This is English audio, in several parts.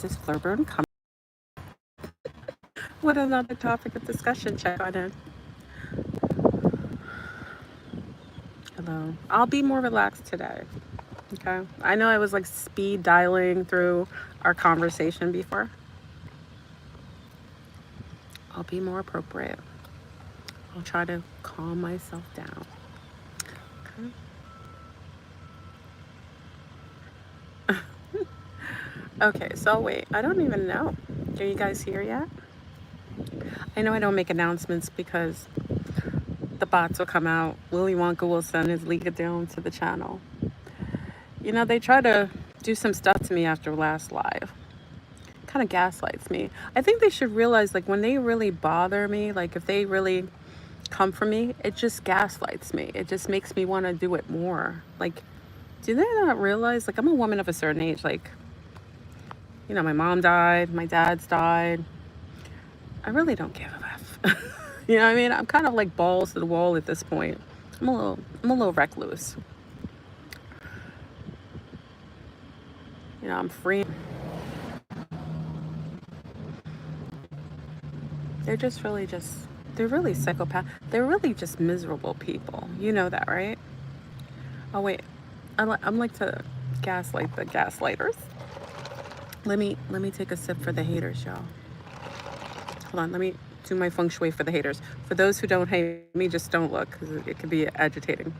is FleurBrun coming with another topic of discussion. Check on in. Hello. I'll be more relaxed today. Okay. I know I was like speed dialing through our conversation before. I'll be more appropriate. I'll try to calm myself down. Okay. Okay, so wait, I don't even know. Are you guys here yet? I know I don't make announcements because the bots will come out. Willy Wonka will send his leaker down to the channel. You know, they try to do some stuff to me after last live. Kind of gaslights me. I think they should realize, like, when they really bother me, like if they really come for me, it just gaslights me. It just makes me want to do it more. Like, do they not realize, like, I'm a woman of a certain age. Like, you know, my mom died, my dad's died. I really don't give a F. You know what I mean? I'm kind of like balls to the wall at this point. I'm a little recluse. You know, I'm free. They're they're really psychopath. They're really just miserable people. You know that, right? Oh wait, I'm like to gaslight the gaslighters. Let me take a sip for the haters, y'all. Hold on, let me do my feng shui for the haters. For those who don't hate me, just don't look, because it could be agitating.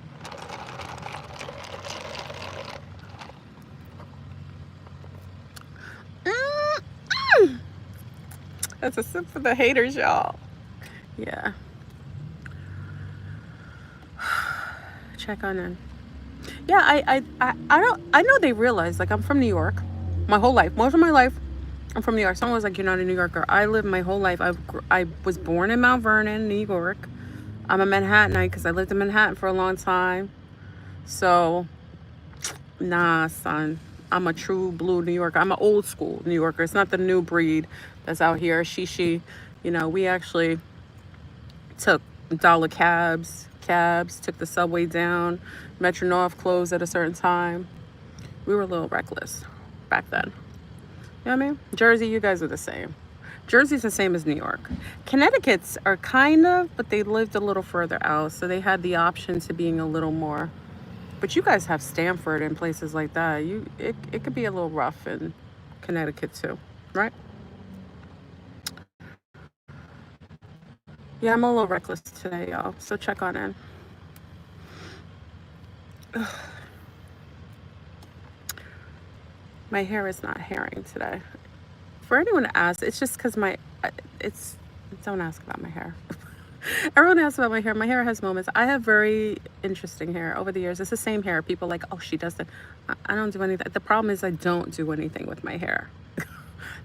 That's a sip for the haters, y'all. Yeah. Check on in. Yeah, I know they realize, like, I'm from New York. My whole life, most of my life, I'm from New York. Someone was like, "You're not a New Yorker." I lived my whole life. I was born in Mount Vernon, New York. I'm a Manhattanite because I lived in Manhattan for a long time. So, nah, son. I'm a true blue New Yorker. I'm an old school New Yorker. It's not the new breed that's out here. She. You know, we actually took dollar cabs, took the subway down. Metro North closed at a certain time. We were a little reckless back then. You know what I mean? Jersey, you guys are the same. Jersey's the same as New York. Connecticut's are kind of, but they lived a little further out, so they had the option to being a little more. But you guys have Stamford and places like that. It could be a little rough in Connecticut too, right? Yeah, I'm a little reckless today, y'all. So check on in. Ugh. My hair is not hairing today. For anyone to ask, it's just because don't ask about my hair. Everyone asks about my hair. My hair has moments. I have very interesting hair over the years. It's the same hair. People are like, "Oh, she doesn't." I don't do anything. The problem is I don't do anything with my hair.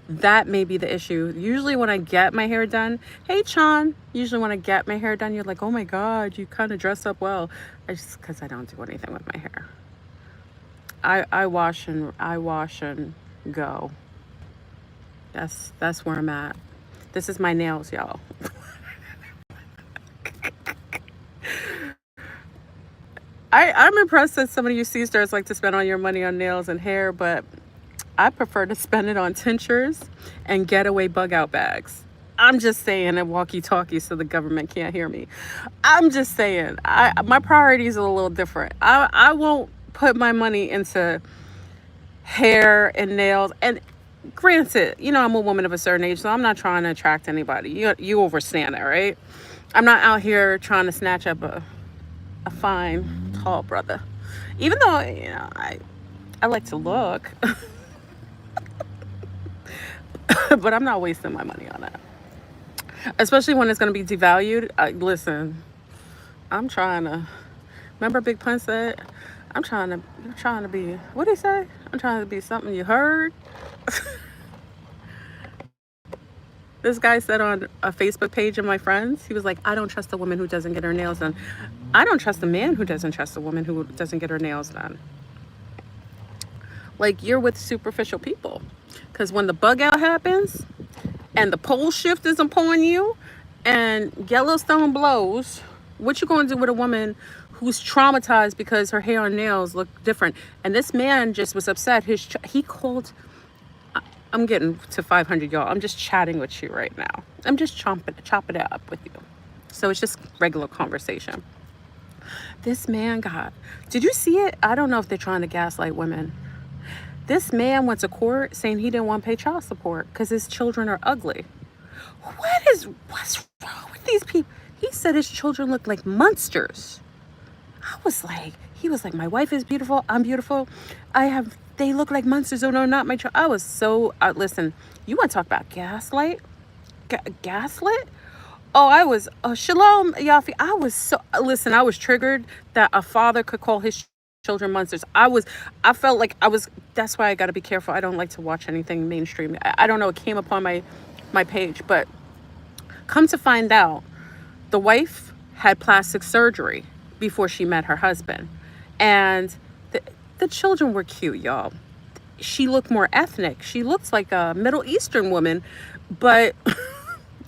That may be the issue. Usually when I get my hair done, hey Chan, usually when I get my hair done, you're like, "Oh my God, you kind of dress up well." Because I don't do anything with my hair. I wash and go. That's where I'm at. This is my nails, y'all. I'm impressed that some of you C-stars like to spend all your money on nails and hair, but I prefer to spend it on tinctures and getaway bug out bags. I'm just saying, and walkie-talkie so the government can't hear me. I'm just saying, my priorities are a little different. I won't put my money into hair and nails. And granted, you know, I'm a woman of a certain age, so I'm not trying to attract anybody. You understand that, right? I'm not out here trying to snatch up a fine, tall brother. Even though, you know, I like to look. But I'm not wasting my money on that. Especially when it's going to be devalued. Listen, I'm trying to... Remember Big Pun said, I'm trying to be... What did he say? I'm trying to be something you heard. This guy said on a Facebook page of my friends, he was like, "I don't trust a woman who doesn't get her nails done." I don't trust a man who doesn't trust a woman who doesn't get her nails done. Like, you're with superficial people. Because when the bug out happens and the pole shift is upon you and Yellowstone blows, what you going to do with a woman who's traumatized because her hair and nails look different? And this man just was upset. He called... I'm getting to 500, y'all. I'm just chatting with you right now. I'm just chopping it up with you. So it's just regular conversation. This man got, did you see it? I don't know if they're trying to gaslight women. This man went to court saying he didn't want to pay child support because his children are ugly. What's wrong with these people? He said his children look like monsters. He was like, my wife is beautiful. I'm beautiful. They look like monsters. Oh no, not my child. I was so, listen, you want to talk about gaslight? Gaslit? Shalom, Yafi. I was triggered that a father could call his children monsters. That's why I got to be careful. I don't like to watch anything mainstream. I don't know. It came upon my page, but come to find out, the wife had plastic surgery before she met her husband. And the children were cute, y'all. She looked more ethnic. She looks like a Middle Eastern woman, but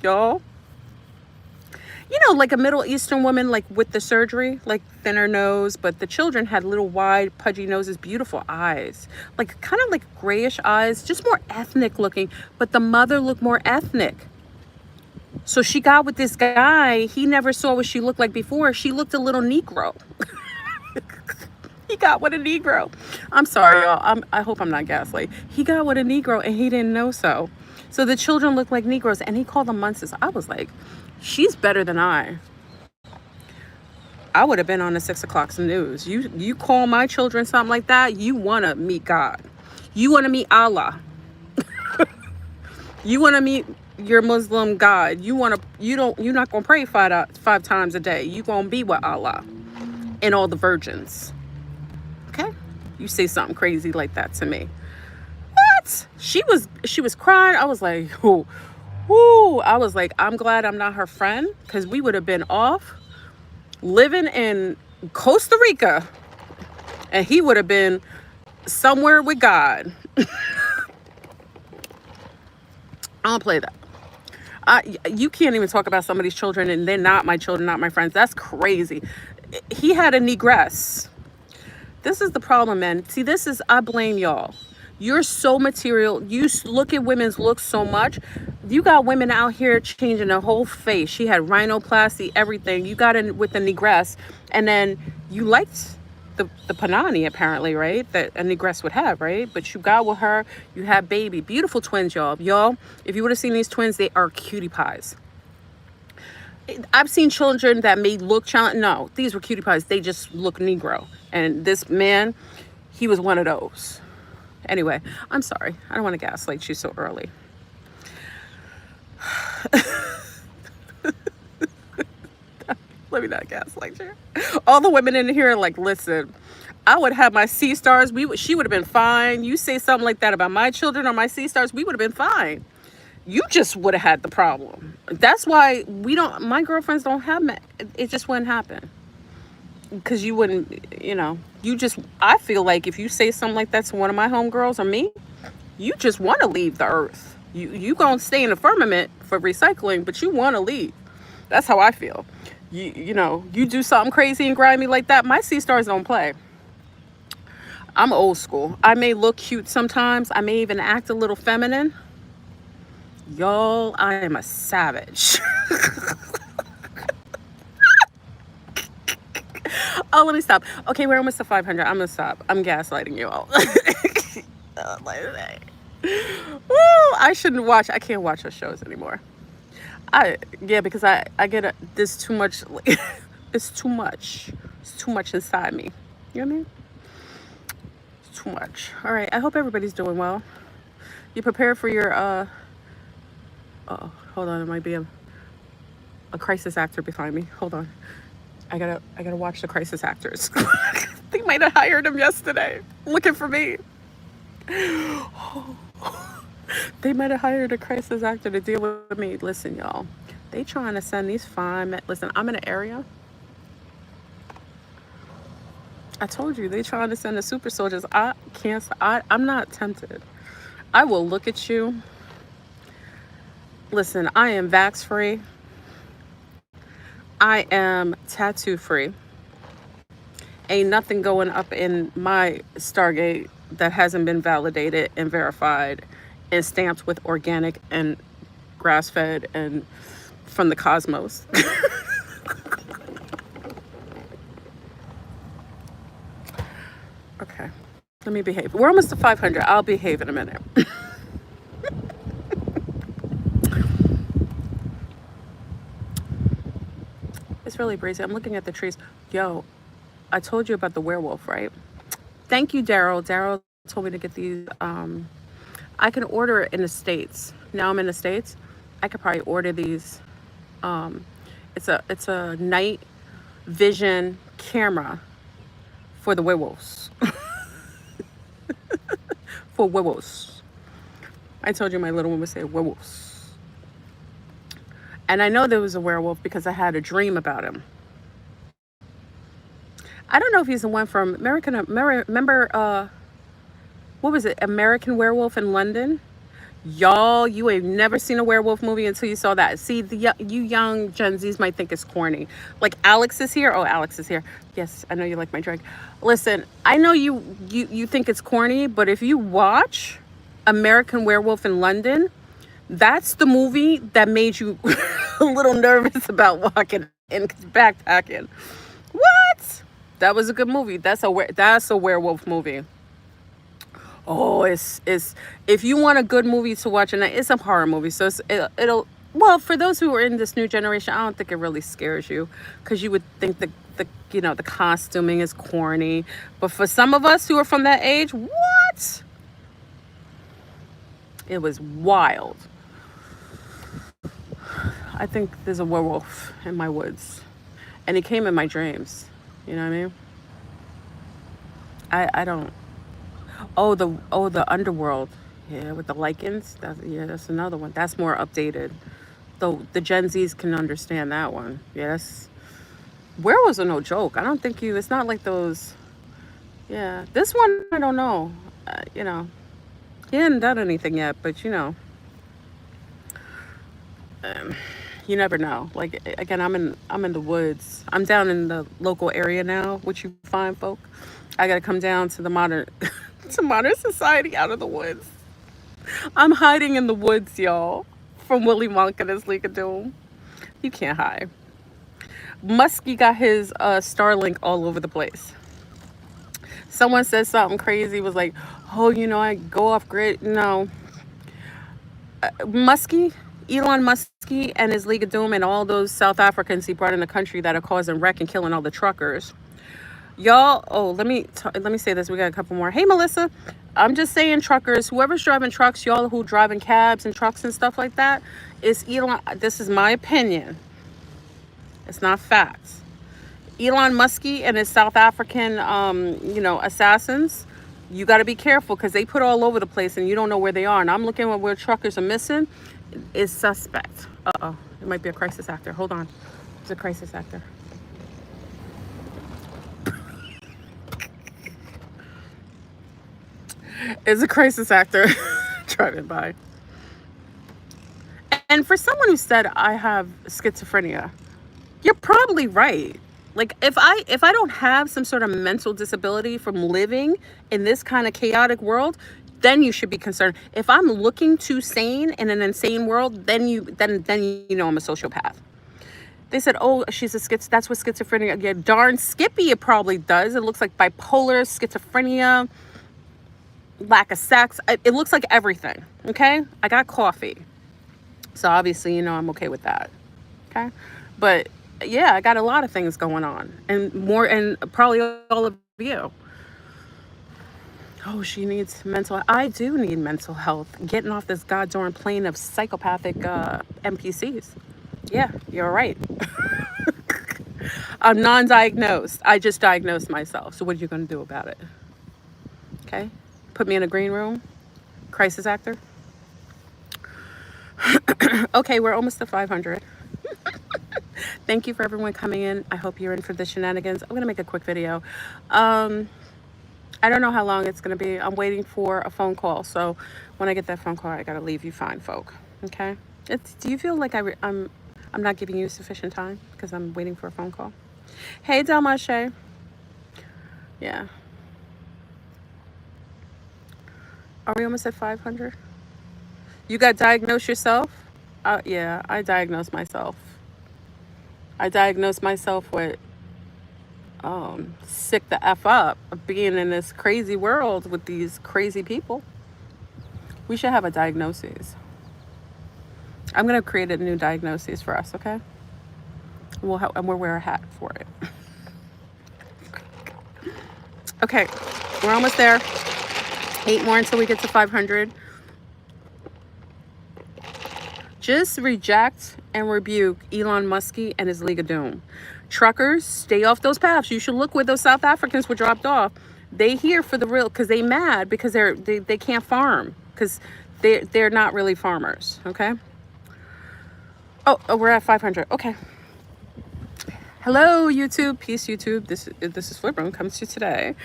y'all, like a Middle Eastern woman, like with the surgery, like thinner nose, but the children had little wide, pudgy noses, beautiful eyes, like kind of like grayish eyes, just more ethnic looking, but the mother looked more ethnic. So she got with this guy. He never saw what she looked like before. She looked a little Negro. He got with a Negro. I'm sorry, y'all. I hope I'm not gaslight. He got with a Negro and he didn't know so. So the children look like Negroes and he called them monsters. I was like, she's better than I would have been on the 6 o'clock news. You call my children something like that, you want to meet God. You want to meet Allah. You want to meet your Muslim God. You're not going to pray five times a day. You going to be with Allah and all the virgins. Okay? You say something crazy like that to me. What? She was crying. I was like, oh. Woo, I was like, I'm glad I'm not her friend, because we would have been off living in Costa Rica and he would have been somewhere with God. I don't play that. You can't even talk about somebody's children and they're not my children, not my friends. That's crazy. He had a negress. This is the problem, man. See, I blame y'all. You're so material. You look at women's looks so much. You got women out here changing their whole face. She had rhinoplasty, everything. You got in with the negress, and then you liked the panani, apparently, right? That a negress would have, right? But you got with her. You had baby. Beautiful twins, y'all. Y'all, if you would have seen these twins, they are cutie pies. I've seen children that may look challenging. No, these were cutie pies. They just look Negro. And this man, he was one of those. Anyway, I'm sorry. I don't want to gaslight you so early. Let me not gaslight you. All the women in here are like, listen, I would have my C-stars. She would have been fine. You say something like that about my children or my C-stars, we would have been fine. You just would have had the problem. That's why my girlfriends don't have, it just wouldn't happen. Because you wouldn't, I feel like if you say something like that to one of my homegirls or me, you just want to leave the earth. You gonna stay in the firmament for recycling, but you want to leave. That's how I feel. You do something crazy and grimy like that, my C-stars don't play. I'm old school. I may look cute sometimes. I may even act a little feminine. Y'all, I am a savage. Oh, let me stop. Okay, we're almost to 500. I'm gonna stop. I'm gaslighting you all. Woo, I shouldn't watch. I can't watch those shows anymore. Because I get this too much. It's too much. It's too much inside me. You know what I mean? It's too much. All right. I hope everybody's doing well. You prepared for your oh, hold on. There might be a crisis actor behind me. Hold on. I gotta watch the crisis actors. They might have hired him yesterday, looking for me. They might have hired a crisis actor to deal with me. Listen, y'all, they trying to send these fine men. Listen, I'm in an area. I told you, they trying to send the super soldiers. I'm not tempted. I will look at you. Listen, I am vax free. I am tattoo free. Ain't nothing going up in my Stargate that hasn't been validated and verified and stamped with organic and grass-fed and from the cosmos. Okay, let me behave. We're almost to 500. I'll behave in a minute. It's really breezy. I'm looking at the trees. Yo, I told you about the werewolf, right? Thank you, Daryl. Daryl told me to get these. I can order it in the States. Now I'm in the States. I could probably order these. It's a night vision camera for the werewolves. For werewolves. I told you my little one would say werewolves. And I know there was a werewolf because I had a dream about him. I don't know if he's the one from remember, what was it? American Werewolf in London? Y'all, you ain't never seen a werewolf movie until you saw that. See, you young Gen Zs might think it's corny. Like, Alex is here. Oh, Alex is here. Yes, I know you like my drink. Listen, I know you think it's corny, but if you watch American Werewolf in London, that's the movie that made you a little nervous about walking in, backpacking. What? That was a good movie. That's a werewolf movie. Oh, it's if you want a good movie to watch, and it's a horror movie, so it'll well, for those who are in this new generation, I don't think it really scares you, because you would think the costuming is corny. But for some of us who are from that age, what? It was wild. I think there's a werewolf in my woods, and he came in my dreams. You know what I mean? I don't. Oh, the underworld. Yeah, with the lichens. That's another one. That's more updated. Though the Gen Zs can understand that one. Yes. Werewolves are no joke. I don't think it's not like those. Yeah. This one, I don't know. He hadn't done anything yet, but you never know. Like, again, I'm in the woods. I'm down in the local area now, which you find, folk. I got to come down to the modern society out of the woods. I'm hiding in the woods, y'all, from Willy Wonka and his League of Doom. You can't hide. Muskie got his Starlink all over the place. Someone said something crazy, was like, oh, I go off grid. No. Elon Muskie and his League of Doom and all those South Africans he brought in the country that are causing wreck and killing all the truckers. Y'all, let me say this. We got a couple more. Hey, Melissa. I'm just saying, truckers, whoever's driving trucks, y'all who driving cabs and trucks and stuff like that, is Elon. This is my opinion. It's not facts. Elon Muskie and his South African, assassins, you got to be careful, because they put all over the place and you don't know where they are. And I'm looking at where truckers are missing. Is suspect. Uh-oh. It might be a crisis actor. Hold on. It's a crisis actor. It's a crisis actor driving by. And for someone who said I have schizophrenia, you're probably right. Like, if I don't have some sort of mental disability from living in this kind of chaotic world, then you should be concerned. If I'm looking too sane in an insane world, then I'm a sociopath. They said, oh, that's what schizophrenia. Yeah, darn Skippy, it probably does. It looks like bipolar, schizophrenia, lack of sex. It looks like everything. Okay, I got coffee, so obviously I'm okay with that. Okay, but yeah, I got a lot of things going on, and more, and probably all of you. Oh, she needs I do need mental health. Getting off this goddamn plane of psychopathic NPCs. Yeah, you're right. I'm non-diagnosed. I just diagnosed myself. So what are you going to do about it? Okay? Put me in a green room? Crisis actor? Okay, we're almost to 500. Thank you for everyone coming in. I hope you're in for the shenanigans. I'm going to make a quick video. I don't know how long it's going to be. I'm waiting for a phone call. So when I get that phone call, I got to leave you fine, folk. Okay? Do you feel like I'm not giving you sufficient time because I'm waiting for a phone call? Hey, Delmarche. Yeah. Are we almost at 500? You got diagnosed yourself? Yeah, I diagnosed myself. I diagnosed myself with sick the F up of being in this crazy world with these crazy people. We should have a diagnosis. I'm going to create a new diagnosis for us, okay? And we'll wear a hat for it. Okay, we're almost there. 8 more until we get to 500. Just reject and rebuke Elon Musk and his League of Doom. Truckers, stay off those paths. You should look where those South Africans were dropped off. They here for the real, because they mad because they can't farm, because they're not really farmers. Okay. Oh, we're at 500. Okay. Hello, YouTube. Peace, YouTube. This is FleurBrun comes to you today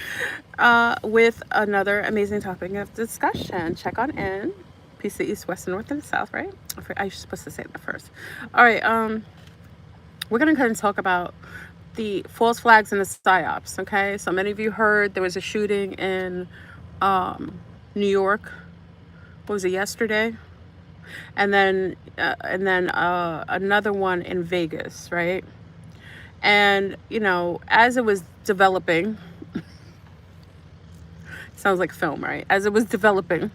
with another amazing topic of discussion. Check on in. Peace to the east, west, and north, and the south, right? I was supposed to say that first. All right. We're going to kind of talk about the false flags and the Psyops, okay? So many of you heard there was a shooting in New York. What was it, yesterday? And then another one in Vegas, right? And, you know, as it was developing, sounds like film, right? As it was developing,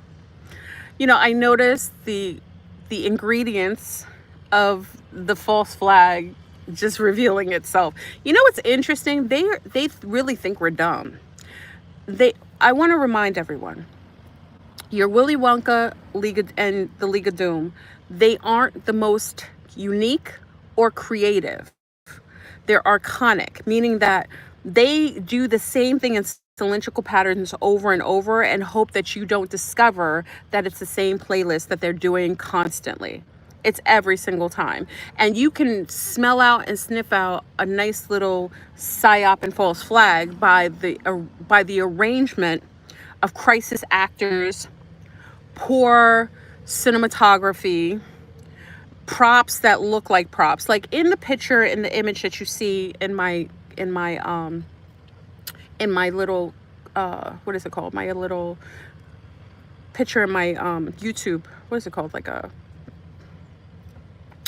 you know, I noticed the ingredients of the false flag just revealing itself. You know what's interesting? They really think we're dumb. I want to remind everyone, your Willy Wonka and the League of Doom, they aren't the most unique or creative. They're archonic, meaning that they do the same thing in cylindrical patterns over and over and hope that you don't discover that it's the same playlist that they're doing constantly. It's every single time. And you can smell out and sniff out a nice little psyop and false flag by the arrangement of crisis actors, poor cinematography, props that look like props. Like in the picture, in the image that you see in my little what is it called? My little picture in my YouTube. What is it called? Like a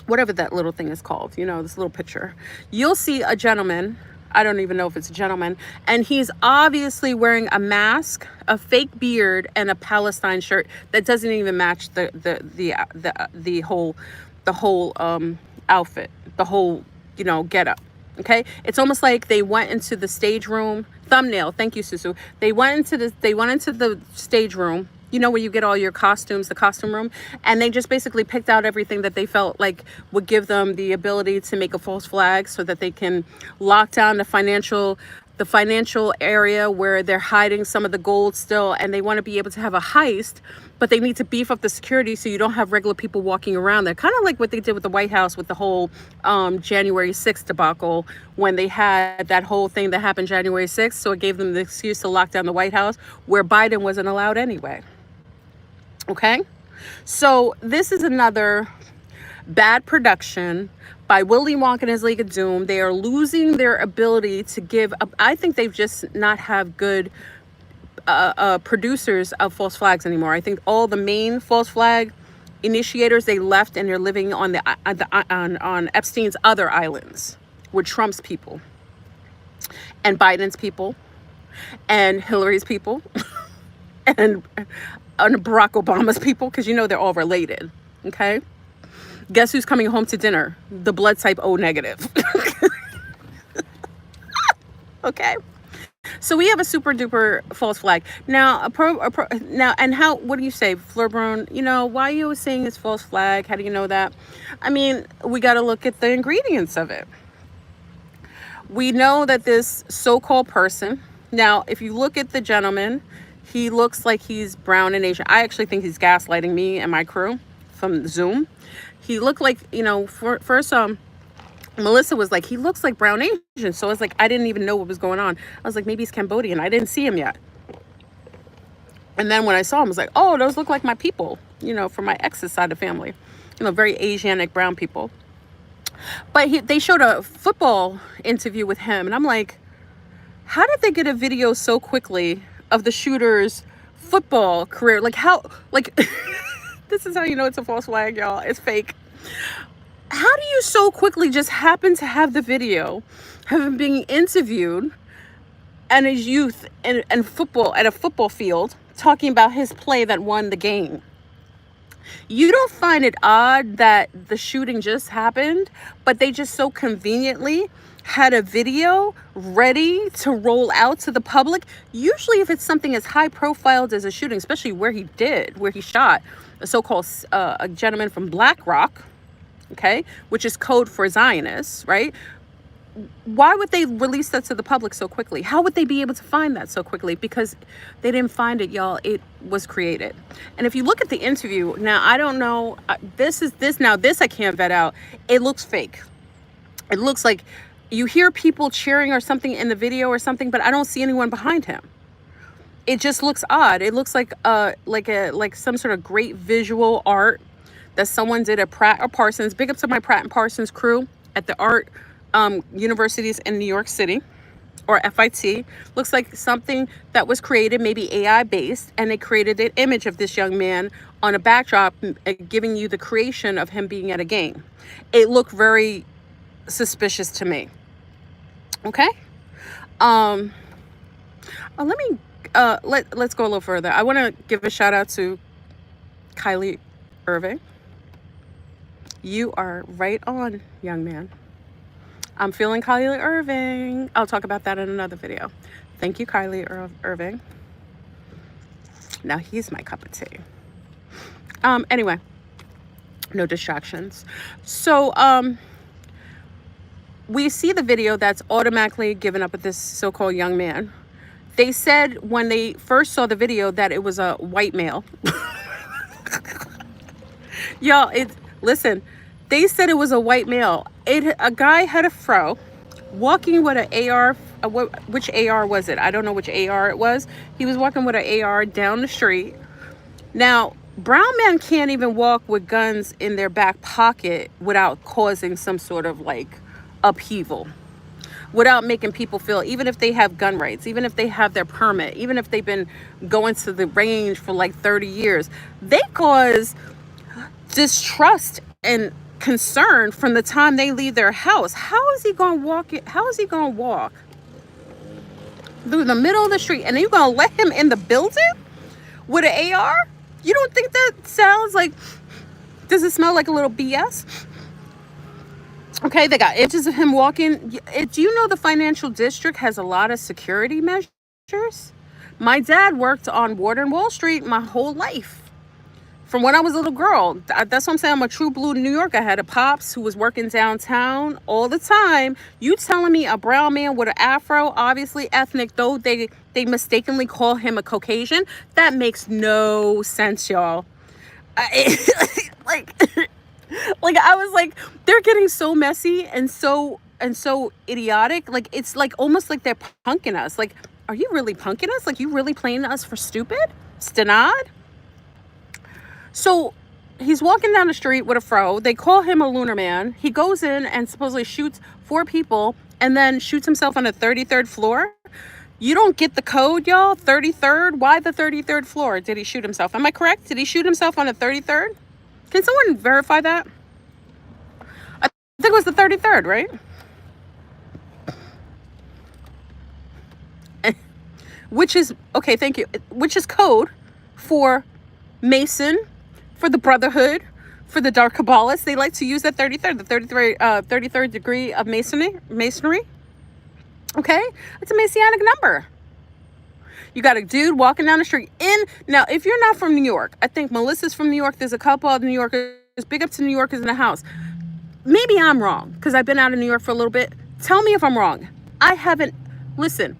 whatever that little thing is called, you know, this little picture. You'll see a gentleman. I don't even know if it's a gentleman, and he's obviously wearing a mask, a fake beard, and a Palestine shirt that doesn't even match the whole outfit, the whole, you know, getup. Okay, it's almost like they went into the stage room. Thumbnail, thank you, Susu. They went into the stage room. You know, where you get all your costumes, the costume room, and they just basically picked out everything that they felt like would give them the ability to make a false flag, so that they can lock down the financial area where they're hiding some of the gold still, and they want to be able to have a heist, but they need to beef up the security so you don't have regular people walking around there. Kind of like what they did with the White House with the whole January 6th debacle, when they had that whole thing that happened January 6th. So it gave them the excuse to lock down the White House, where Biden wasn't allowed anyway. Okay, so this is another bad production by Willy Wonka and his League of Doom. They are losing their ability to give up. I think they've just not have good producers of false flags anymore. I think all the main false flag initiators, they left, and they're living on on Epstein's other islands with Trump's people and Biden's people and Hillary's people and Barack Obama's people, because you know they're all related. Okay, guess who's coming home to dinner? The blood type O negative. Okay, so we have a super duper false flag now. And how? What do you say, FleurBrun? You know, why are you always saying it's false flag? How do you know that? I mean, we got to look at the ingredients of it. We know that this so-called person. Now, if you look at the gentleman, he looks like he's brown and Asian. I actually think he's gaslighting me and my crew from Zoom. He looked like, you know, first Melissa was like, he looks like brown Asian. So I was like, I didn't even know what was going on. I was like, maybe he's Cambodian. I didn't see him yet. And then when I saw him, I was like, oh, those look like my people, you know, from my ex's side of the family, you know, very Asianic brown people. But they showed a football interview with him. And I'm like, how did they get a video so quickly of the shooter's football career? Like how, like This is how you know it's a false flag, y'all. It's fake. How do you so quickly just happen to have the video of him being interviewed and his youth and football at a football field talking about his play that won the game? You don't find it odd that the shooting just happened, but they just so conveniently had a video ready to roll out to the public? Usually if it's something as high profile as a shooting, especially where he shot a so-called a gentleman from Blackrock, okay, which is code for Zionists, right? Why would they release that to the public so quickly? How would they be able to find that so quickly? Because they didn't find it, y'all. It was created. And if you look at the interview, now I don't know, this I can't vet out. It looks fake. It looks like you hear people cheering or something in the video or something, but I don't see anyone behind him. It just looks odd. It looks like some sort of great visual art that someone did at Pratt or Parsons. Big up to my Pratt and Parsons crew at the art universities in New York City, or FIT. Looks like something that was created, maybe AI based, and they created an image of this young man on a backdrop, giving you the creation of him being at a game. It looked very suspicious to me. Okay. Let's go a little further. I want to give a shout out to Kylie Irving. You are right on, young man. I'm feeling Kylie Irving. I'll talk about that in another video. Thank you, Kylie Irving. Now he's my cup of tea. Anyway, no distractions. So, we see the video that's automatically given up with this so-called young man. They said when they first saw the video that it was a white male. Y'all, listen. They said it was a white male. A guy had a fro, walking with an AR. Which AR was it? I don't know which AR it was. He was walking with an AR down the street. Now, brown men can't even walk with guns in their back pocket without causing some sort of upheaval, without making people feel, even if they have gun rights, even if they have their permit, even if they've been going to the range for 30 years, they cause distrust and concern from the time they leave their house. How is he going to walk through the middle of the street, and are you going to let him in the building with an AR? You don't think that sounds like, does it smell like a little BS? Okay, they got images of him walking. Do you know the financial district has a lot of security measures? My dad worked on Wall Street my whole life. From when I was a little girl. That's what I'm saying. I'm a true blue New Yorker. I had a pops who was working downtown all the time. You telling me a brown man with an afro, obviously ethnic, though they mistakenly call him a Caucasian? That makes no sense, y'all. I was like, they're getting so messy and so idiotic. It's almost like they're punking us. Are you really punking us? You really playing us for stupid? Stenad? So he's walking down the street with a fro. They call him a lunar man. He goes in and supposedly shoots 4 people and then shoots himself on the 33rd floor. You don't get the code, y'all. 33rd? Why the 33rd floor did he shoot himself? Am I correct? Did he shoot himself on the 33rd? Can someone verify that? I think it was the 33rd, right? Which is, okay, thank you. Which is code for Mason, for the Brotherhood, for the Dark Kabbalists. They like to use that 33rd, the 33rd degree of masonry. Okay? It's a Messianic number. You got a dude walking down the street. Now, if you're not from New York, I think Melissa's from New York. There's a couple of New Yorkers. Big up to New Yorkers in the house. Maybe I'm wrong, because I've been out of New York for a little bit. Tell me if I'm wrong. I haven't. Listen,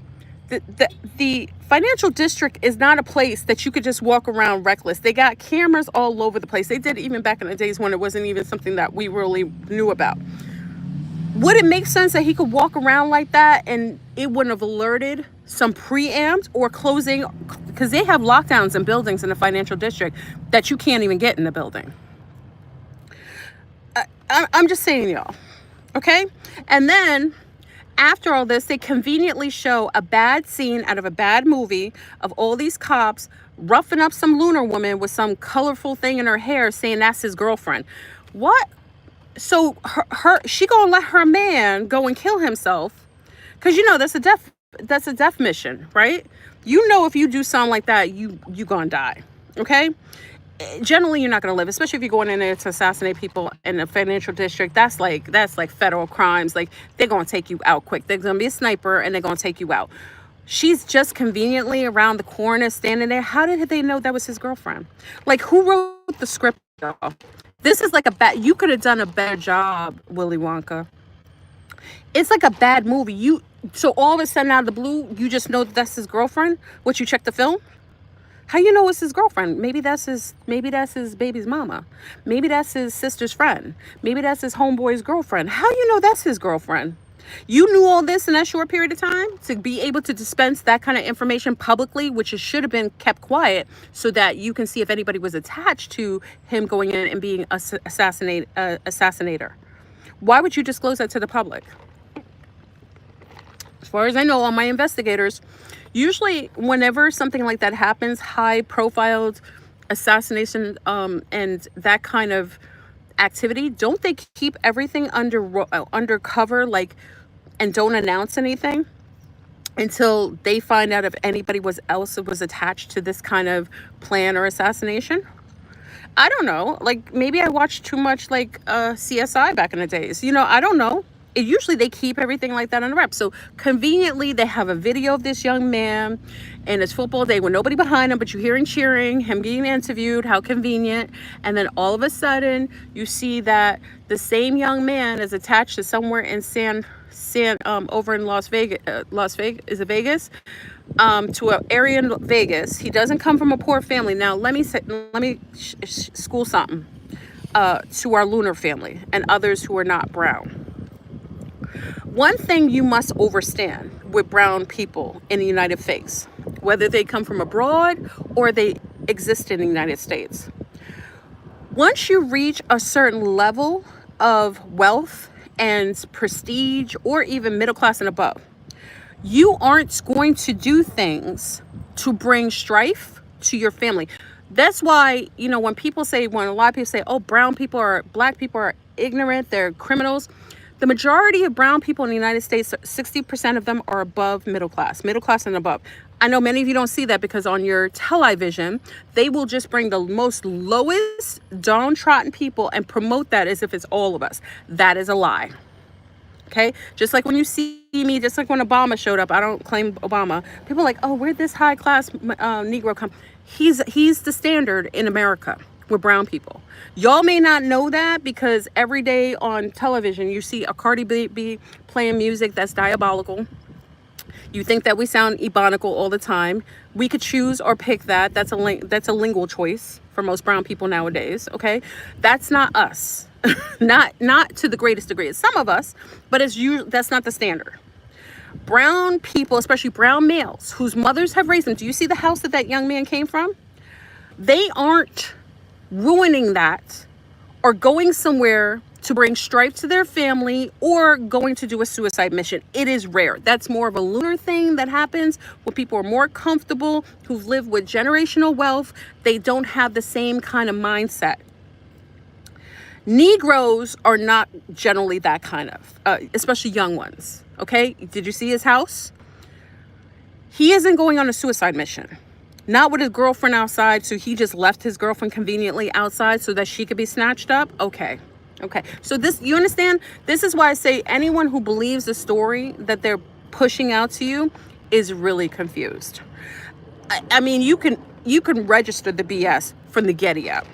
the financial district is not a place that you could just walk around reckless. They got cameras all over the place. They did even back in the days when it wasn't even something that we really knew about. Would it make sense that he could walk around like that and it wouldn't have alerted some preamps or closing? Because they have lockdowns in buildings in the financial district that you can't even get in the building. I'm just saying, y'all. Okay? And then after all this, they conveniently show a bad scene out of a bad movie of all these cops roughing up some lunar woman with some colorful thing in her hair saying that's his girlfriend. What? So she gonna let her man go and kill himself, because that's a death mission, right? You know, if you do something like that, you gonna die. Okay, generally you're not going to live, especially if you're going in there to assassinate people in a financial district. That's like federal crimes. Like, they're going to take you out quick. They're going to be a sniper and they're going to take you out. She's just conveniently around the corner standing there. How did they know that was his girlfriend? Like, who wrote the script, y'all? This is like you could have done a better job, Willy Wonka. It's like a bad movie. So all of a sudden, out of the blue, you just know that's his girlfriend. What, you check the film? How you know it's his girlfriend? Maybe that's his baby's mama. Maybe that's his sister's friend. Maybe that's his homeboy's girlfriend. How you know that's his girlfriend? You knew all this in that short period of time to be able to dispense that kind of information publicly, which it should have been kept quiet so that you can see if anybody was attached to him going in and being assassinator. Why would you disclose that to the public? As far as I know, all my investigators, usually whenever something like that happens, high profiled assassination and that kind of activity, don't they keep everything under cover, like, and don't announce anything until they find out if anybody else was attached to this kind of plan or assassination? I don't know. Like, maybe I watched too much like CSI back in the days. I don't know. Usually they keep everything like that on the wrap. So conveniently, they have a video of this young man and his football day with nobody behind him, but you hear him cheering, him being interviewed. How convenient. And then all of a sudden, you see that the same young man is attached to somewhere in over in Las Vegas. Is it Vegas? To an area in Vegas. He doesn't come from a poor family. Now, let me school something to our lunar family and others who are not brown. One thing you must understand with brown people in the United States, whether they come from abroad or they exist in the United States, once you reach a certain level of wealth and prestige, or even middle class and above, you aren't going to do things to bring strife to your family. That's why, when a lot of people say, oh, black people are ignorant, they're criminals. The majority of brown people in the United States, 60% of them are above middle class and above. I know many of you don't see that because on your television, they will just bring the most lowest, downtrodden people and promote that as if it's all of us. That is a lie. Okay? Just like when you see me, just like when Obama showed up, I don't claim Obama. People are like, oh, where'd this high class Negro come? He's the standard in America with brown people. Y'all may not know that because every day on television, you see a Cardi B playing music that's diabolical. You think that we sound ebonical all the time. We could choose or pick that. That's a lingual choice for most brown people nowadays. Okay, that's not us. not to the greatest degree. It's some of us, but that's not the standard. Brown people, especially brown males whose mothers have raised them. Do you see the house that young man came from? They aren't ruining that or going somewhere to bring strife to their family or going to do a suicide mission. It is rare. That's more of a lunar thing that happens when people are more comfortable, who've lived with generational wealth. They don't have the same kind of mindset. Negroes are not generally that kind of, especially young ones. Okay, did you see his house? He isn't going on a suicide mission. Not with his girlfriend outside, so he just left his girlfriend conveniently outside so that she could be snatched up. Okay. So you understand? This is why I say anyone who believes the story that they're pushing out to you is really confused. I mean, you can register the BS from the Getty up.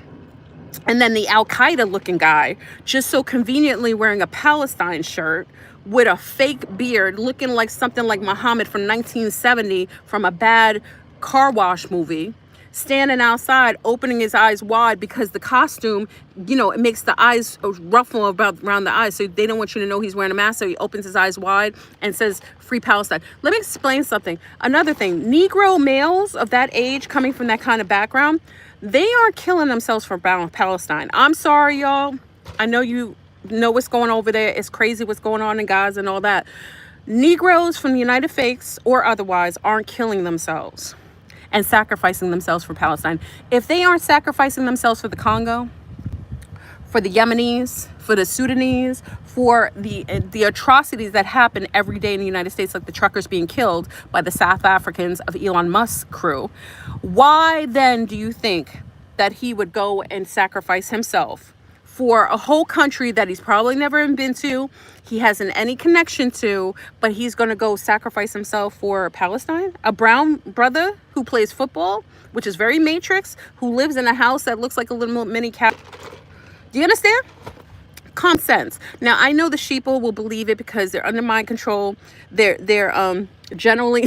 And then the Al-Qaeda looking guy, just so conveniently wearing a Palestine shirt with a fake beard, looking like something like Muhammad from 1970 from a bad car wash movie, standing outside, opening his eyes wide because the costume, it makes the eyes ruffle around the eyes. So they don't want you to know he's wearing a mask. So he opens his eyes wide and says, "Free Palestine." Let me explain something. Another thing, Negro males of that age coming from that kind of background, they aren't killing themselves for Palestine. I'm sorry, y'all. I know you know what's going on over there. It's crazy what's going on in Gaza and all that. Negroes from the United States or otherwise aren't killing themselves. and sacrificing themselves for Palestine. If they aren't sacrificing themselves for the Congo, for the Yemenis, for the Sudanese, for the atrocities that happen every day in the United States, like the truckers being killed by the South Africans of Elon Musk's crew, why then do you think that he would go and sacrifice himself for a whole country that he's probably never been to, he hasn't any connection to, but he's going to go sacrifice himself for Palestine? A brown brother who plays football, which is very Matrix, who lives in a house that looks like a little mini cat. Do you understand? Common sense. Now, I know the sheeple will believe it because they're under mind control. They're generally,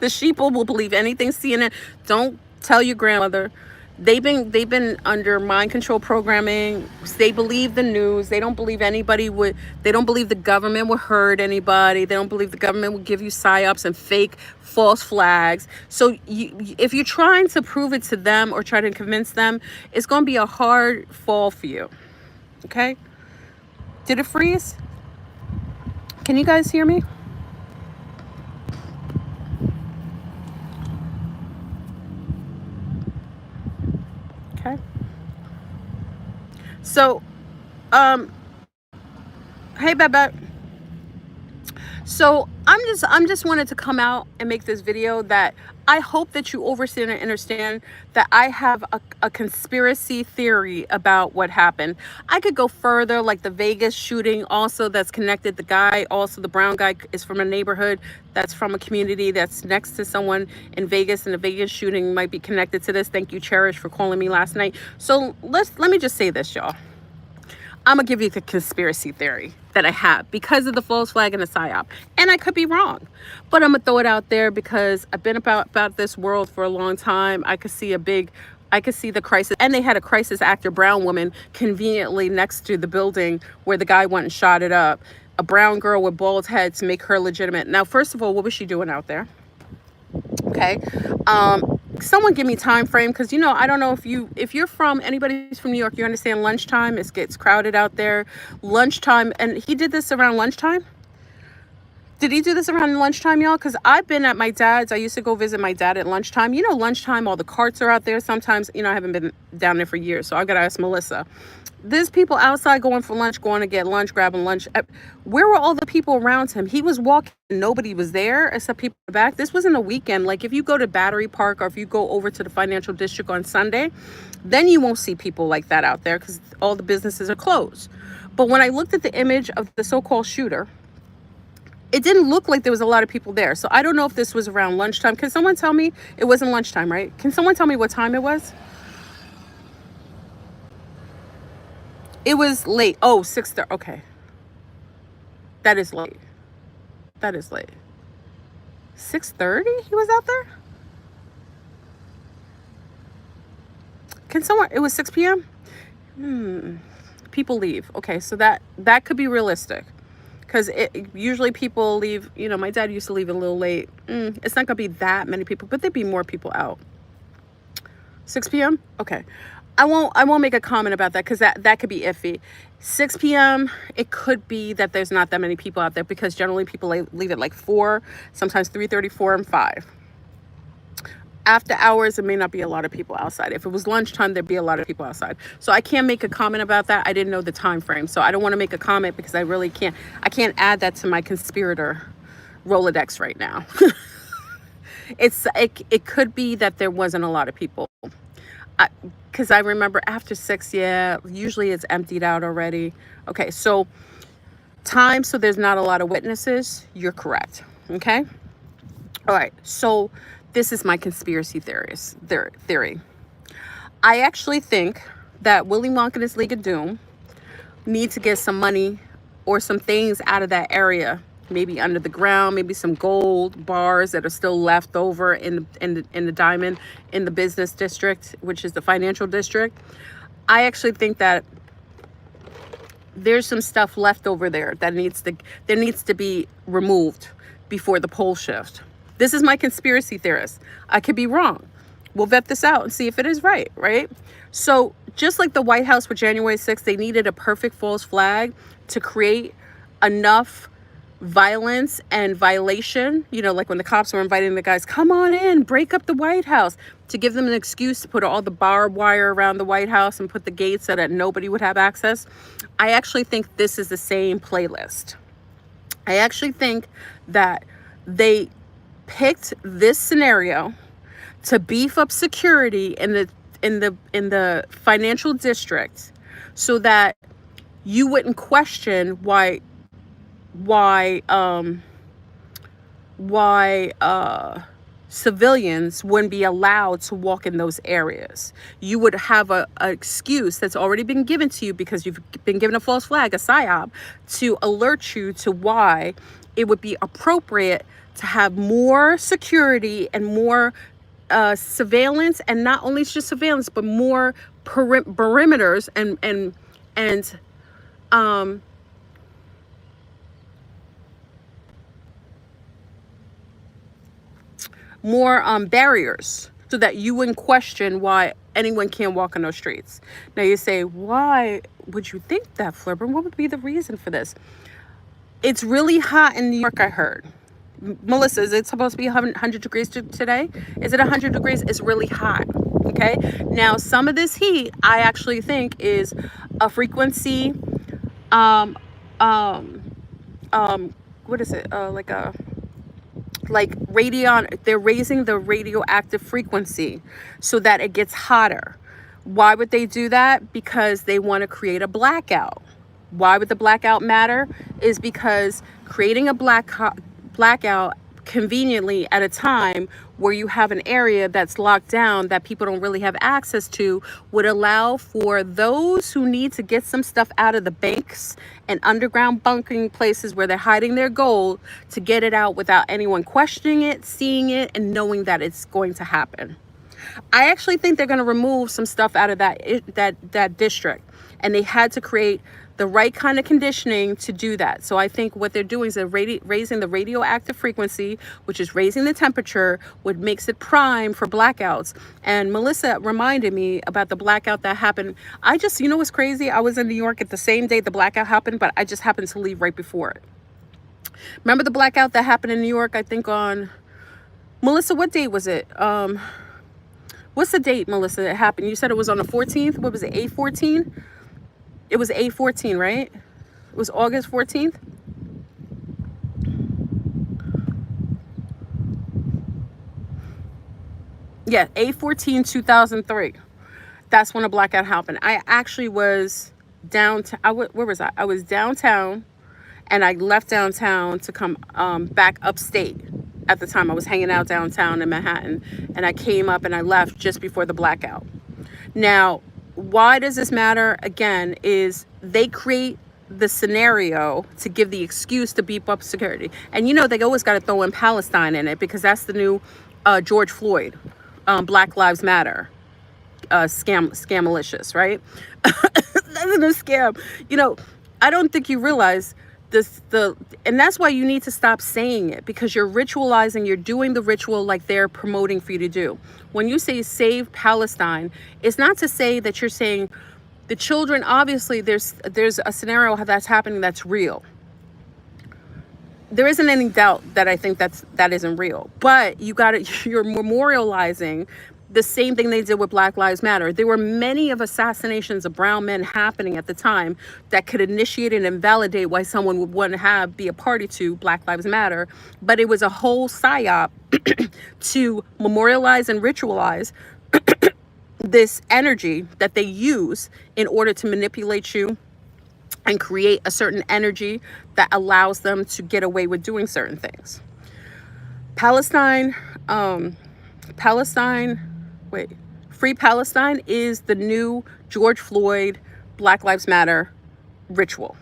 the sheeple will believe anything CNN. Don't tell your grandmother. They've been under mind control programming. They believe the news. They don't believe they don't believe the government would hurt anybody. They don't believe the government would give you psyops and fake false flags. So if you're trying to prove it to them or try to convince them, it's going to be a hard fall for you. Okay? Did it freeze? Can you guys hear me? Okay. So, hey, Bebe. So I'm just wanted to come out and make this video that I hope that you overstand and understand that I have a conspiracy theory about what happened. I could go further, like the Vegas shooting also that's connected. The guy, also the brown guy, is from a neighborhood that's from a community that's next to someone in Vegas, and the Vegas shooting might be connected to this. Thank you, Cherish, for calling me last night. So let me just say this, y'all. I'm gonna give you the conspiracy theory that I have because of the false flag and the psyop, and I could be wrong, but I'm gonna throw it out there because I've been about this world for a long time. I could see the crisis, and they had a crisis actor brown woman conveniently next to the building where the guy went and shot it up. A brown girl with bald head to make her legitimate. Now, first of all, what was she doing out there? Okay. Someone give me time frame, because I don't know if you're from, anybody's from New York, you understand lunchtime. It gets crowded out there. Lunchtime, and he did this around lunchtime. Did he do this around lunchtime, y'all? Because I've been at my dad's. I used to go visit my dad at lunchtime. Lunchtime, all the carts are out there. Sometimes, I haven't been down there for years, so I got to ask Melissa. There's people outside going for lunch, going to get lunch, grabbing lunch. Where were all the people around him? He was walking. Nobody was there except people in the back. This wasn't a weekend. Like if you go to Battery Park or if you go over to the financial district on Sunday, then you won't see people like that out there because all the businesses are closed. But when I looked at the image of the so-called shooter, it didn't look like there was a lot of people there. So I don't know if this was around lunchtime. Can someone tell me? It wasn't lunchtime, right? Can someone tell me what time it was? It was late. Oh, 6:30. Okay. That is late. 6:30 he was out there? Can someone, it was 6 p.m.? People leave. Okay, so that could be realistic. Because usually people leave, my dad used to leave a little late. It's not going to be that many people, but there'd be more people out. 6 p.m.? Okay. I won't make a comment about that because that could be iffy. 6 p.m. it could be that there's not that many people out there because generally people leave at like 4, sometimes 3:30, 4, and 5. After hours, there may not be a lot of people outside. If it was lunchtime, there'd be a lot of people outside. So I can't make a comment about that. I didn't know the time frame, so I don't want to make a comment because I really can't. I can't add that to my conspirator Rolodex right now. It could be that there wasn't a lot of people. Because I remember after 6, usually it's emptied out already. Okay, so time, so there's not a lot of witnesses. You're correct, okay? All right, so this is my conspiracy theory. I actually think that Willy Wonka and his League of Doom need to get some money or some things out of that area, maybe under the ground, maybe some gold bars that are still left over in the diamond in the business district, which is the financial district. I actually think that there's some stuff left over there that needs to be removed before the pole shift. This is my conspiracy theorist. I could be wrong. We'll vet this out and see if it is right? So just like the White House with January 6th, they needed a perfect false flag to create enough violence and violation, you know, like when the cops were inviting the guys, come on in, break up the White House, to give them an excuse to put all the barbed wire around the White House and put the gates so that nobody would have access. I actually think this is the same playlist. I actually think that they picked this scenario to beef up security in the financial district, so that you wouldn't question why civilians wouldn't be allowed to walk in those areas. You would have a excuse that's already been given to you because you've been given a false flag, a psyop, to alert you to why it would be appropriate to have more security and more surveillance, and not only just surveillance, but more perimeters and more barriers, so that you wouldn't question why anyone can't walk on those streets. Now you say, why would you think that, FleurBrun? What would be the reason for this? It's really hot in New York, I heard. Melissa, is it supposed to be 100 degrees today? Is it 100 degrees? It's really hot. Okay. Now, some of this heat, I actually think, is a frequency. What is it? Like radion. They're raising the radioactive frequency so that it gets hotter. Why would they do that? Because they want to create a blackout. Why would the blackout matter? Is because creating a blackout conveniently at a time where you have an area that's locked down that people don't really have access to would allow for those who need to get some stuff out of the banks and underground bunking places where they're hiding their gold to get it out without anyone questioning it, seeing it, and knowing that it's going to happen. I actually think they're going to remove some stuff out of that district, and they had to create the right kind of conditioning to do that. So I think what they're doing is they're raising the radioactive frequency, which is raising the temperature, which makes it prime for blackouts. And Melissa reminded me about the blackout that happened. You know what's crazy? I was in New York at the same day the blackout happened, but I just happened to leave right before it. Remember the blackout that happened in New York, I think on, Melissa, what date was it? What's the date, Melissa, that happened? You said it was on the 14th. What was it, 8/14? It was 8/14, right? It was August 14th. Yeah, 8/14/2003. That's when a blackout happened. I actually was downtown. Where was I? I was downtown, and I left downtown to come back upstate. At the time, I was hanging out downtown in Manhattan, and I came up and I left just before the blackout. Now, why does this matter? Again, is they create the scenario to give the excuse to beef up security. And you know, they always got to throw in Palestine in it, because that's the new George Floyd, Black Lives Matter scam-malicious, right? That's a new scam. You know, I don't think you realize and that's why you need to stop saying it, because you're ritualizing, you're doing the ritual like they're promoting for you to do. When you say save Palestine, it's not to say that you're saying the children. Obviously there's a scenario that's happening that's real. There isn't any doubt that I think that isn't real, but you're memorializing the same thing they did with Black Lives Matter. There were many of assassinations of brown men happening at the time that could initiate and invalidate why someone would want to be a party to Black Lives Matter. But it was a whole psyop to memorialize and ritualize this energy that they use in order to manipulate you and create a certain energy that allows them to get away with doing certain things. Free Palestine is the new George Floyd, Black Lives Matter ritual.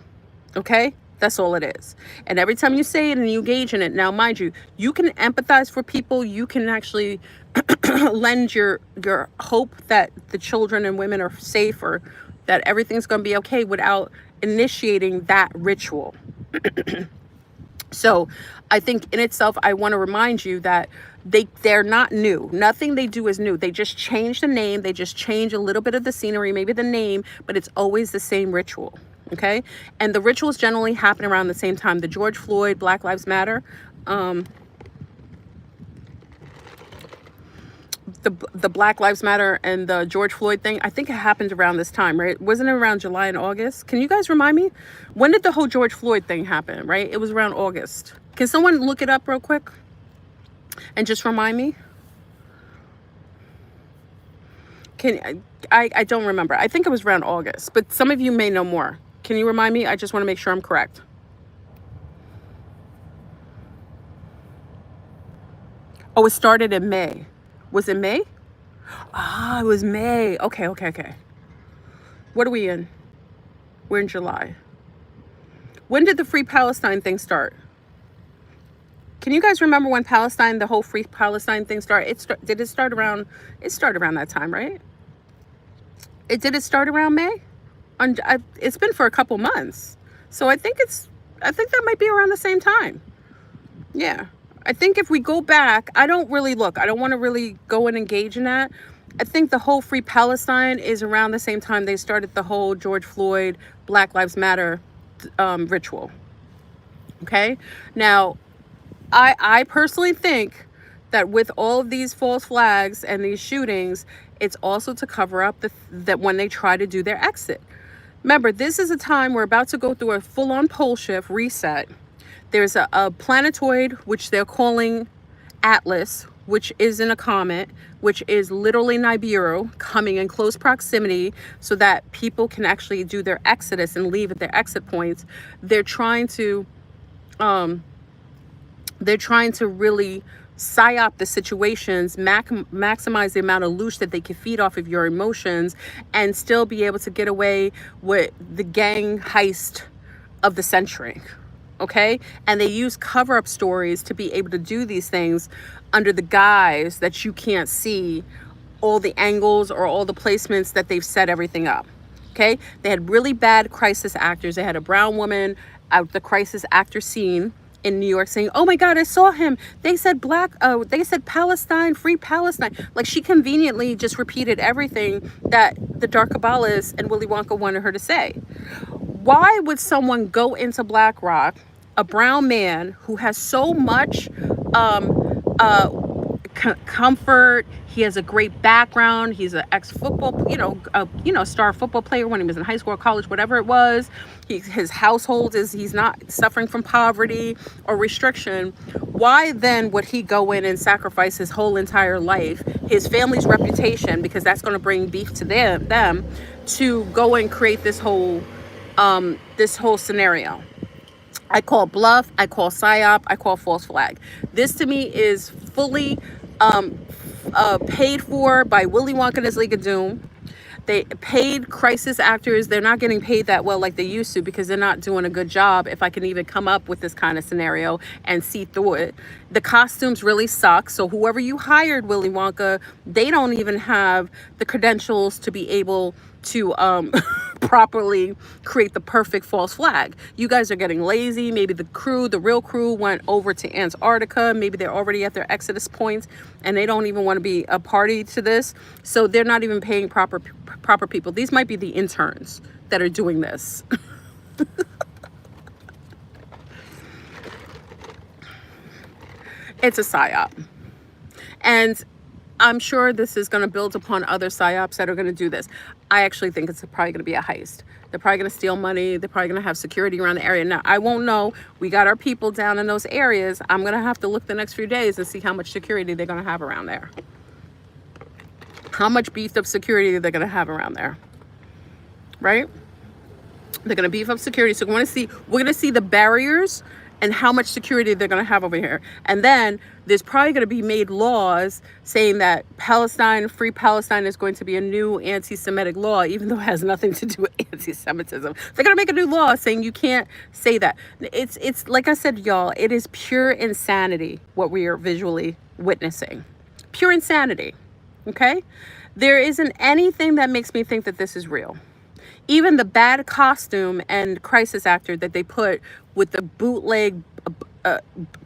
Okay? That's all it is. And every time you say it and you engage in it, now mind you, you can empathize for people. You can actually lend your hope that the children and women are safe, or that everything's going to be okay, without initiating that ritual. So I think in itself, I want to remind you that they're not new. Nothing they do is new. They just change the name. They just change a little bit of the scenery, maybe the name, but it's always the same ritual. Okay, and the rituals generally happen around the same time. The George Floyd, Black Lives Matter, the Black Lives Matter and the George Floyd thing, I think it happened around this time, right? Wasn't it around July and August? Can you guys remind me? When did the whole George Floyd thing happen, right? It was around August. Can someone look it up real quick and just remind me? I don't remember. I think it was around August, but some of you may know more. Can you remind me? I just want to make sure I'm correct. Oh, it started in May. Was it May? Ah, it was May. Okay. What are we in? We're in July. When did the Free Palestine thing start? Can you guys remember when Palestine, the whole Free Palestine thing started? Did it start around? It started around that time, right? Did it start around May? It's been for a couple months, so I think that might be around the same time. Yeah, I think if we go back, I don't want to really go and engage in that. I think the whole Free Palestine is around the same time they started the whole George Floyd, Black Lives Matter ritual. Okay, now I personally think that with all of these false flags and these shootings, it's also to cover up that when they try to do their exit. Remember, this is a time we're about to go through a full-on pole shift reset. There's a planetoid, which they're calling Atlas, which is in a comet, which is literally Nibiru, coming in close proximity so that people can actually do their exodus and leave at their exit points. They're trying to really psyop the situations, maximize the amount of loot that they can feed off of your emotions, and still be able to get away with the gang heist of the century. Okay, and they use cover-up stories to be able to do these things under the guise that you can't see all the angles or all the placements that they've set everything up. Okay, they had really bad crisis actors. They had a brown woman out the crisis actor scene in New York saying, "Oh my God, I saw him. They said they said Palestine, free Palestine." Like, she conveniently just repeated everything that the Dark Kabbalists and Willy Wonka wanted her to say. Why would someone go into BlackRock, a brown man who has so much comfort? He has a great background. He's an ex-football, star football player when he was in high school or college, whatever it was. His household he's not suffering from poverty or restriction. Why then would he go in and sacrifice his whole entire life, his family's reputation, because that's going to bring beef to them, to go and create this whole scenario? I call bluff, I call psyop, I call false flag. This to me is fully paid for by Willy Wonka and his League of Doom. They paid crisis actors. They're not getting paid that well like they used to, because they're not doing a good job, if I can even come up with this kind of scenario and see through it. The costumes really suck. So whoever you hired, Willy Wonka, they don't even have the credentials to be able to properly create the perfect false flag. You guys are getting lazy. Maybe the real crew went over to Antarctica. Maybe they're already at their exodus points and they don't even want to be a party to this. So they're not even paying proper people. These might be the interns that are doing this. It's a psyop. And I'm sure this is going to build upon other psyops that are going to do this. I actually think it's probably going to be a heist. They're probably going to steal money. They're probably going to have security around the area. Now, I won't know. We got our people down in those areas. I'm going to have to look the next few days and see how much security they're going to have around there. How much beefed up security they're going to have around there. Right? They're going to beef up security. So we're going to see the barriers and how much security they're going to have over here. And then there's probably going to be made laws saying that free Palestine is going to be a new anti-Semitic law, even though it has nothing to do with anti-Semitism. They're going to make a new law saying you can't say that. It's like I said, y'all, it is pure insanity what we are visually witnessing. Pure insanity. Okay? There isn't anything that makes me think that this is real. Even the bad costume and crisis actor that they put with the bootleg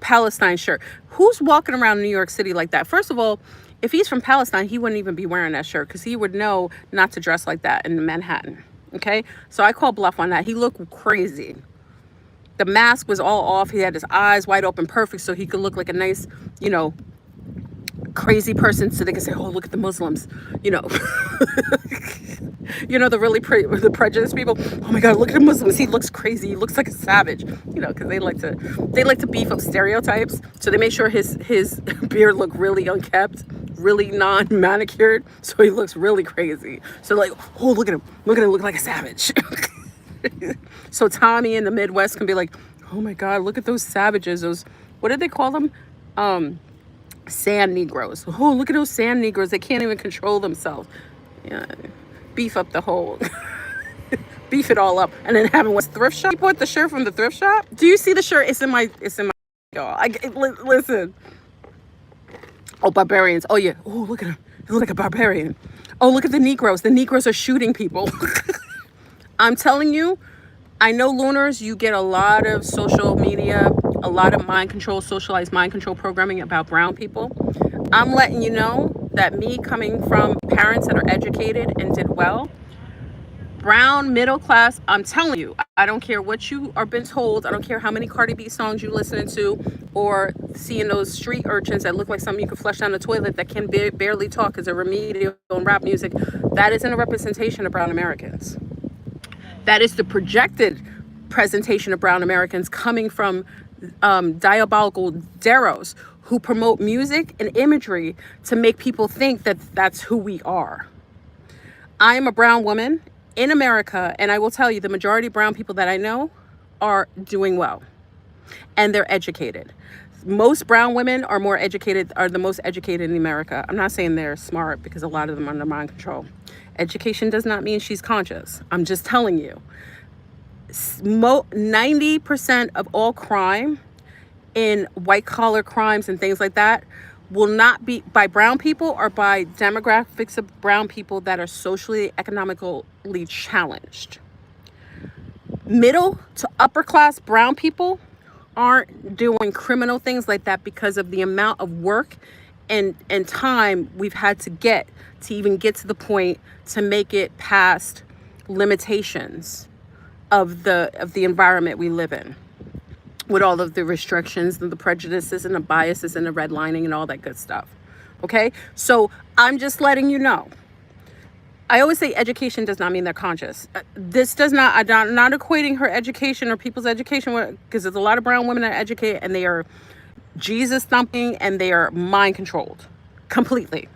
Palestine shirt. Who's walking around New York City like that? First of all, if he's from Palestine, he wouldn't even be wearing that shirt, because he would know not to dress like that in Manhattan. Okay, so I call bluff on that. He looked crazy. The mask was all off. He had his eyes wide open, perfect, so he could look like a nice, you know, crazy person. So they can say, "Oh, look at the Muslims," you know. You know, the really the prejudiced people. Oh my God, look at the Muslims. He looks crazy. He looks like a savage. You know, because they like to beef up stereotypes. So they make sure his beard look really unkept, really non-manicured. So he looks really crazy. So like, oh, look at him. Look at him. Look like a savage. So Tommy in the Midwest can be like, oh my God, look at those savages. Those, what did they call them? Sand Negroes. Oh, look at those sand Negroes. They can't even control themselves. Yeah. Beef up the whole, beef it all up, and then having what's thrift shop. You bought the shirt from the thrift shop. Do you see the shirt? It's in my, y'all. Listen. Oh, barbarians. Oh yeah. Oh, look at him. He looks like a barbarian. Oh, look at the Negroes. The Negroes are shooting people. I'm telling you, I know Lunars, you get a lot of social media, a lot of mind control, socialized mind control programming about brown people. I'm letting you know that me coming from parents that are educated and did well, brown middle class, I'm telling you, I don't care what you are been told. I don't care how many Cardi B songs you listening to, or seeing those street urchins that look like something you can flush down the toilet that can barely talk because they're remedial and rap music. That isn't a representation of brown Americans. That is the projected presentation of brown Americans coming from diabolical Daros who promote music and imagery to make people think that that's who we are. I am a brown woman in America, and I will tell you the majority of brown people that I know are doing well, and they're educated. Most brown women are the most educated in America. I'm not saying they're smart, because a lot of them are under mind control. Education does not mean she's conscious. I'm just telling you. 90% of all crime in white collar crimes and things like that will not be by brown people or by demographics of brown people that are socially, economically challenged. Middle to upper class brown people aren't doing criminal things like that because of the amount of work and time we've had to get to even get to the point to make it past limitations of the environment we live in, with all of the restrictions and the prejudices and the biases and the redlining and all that good stuff. Okay? So I'm just letting you know. I always say education does not mean they're conscious. This does not, I'm not equating her education or people's education, because there's a lot of brown women that are educated and they are Jesus thumping and they are mind controlled completely.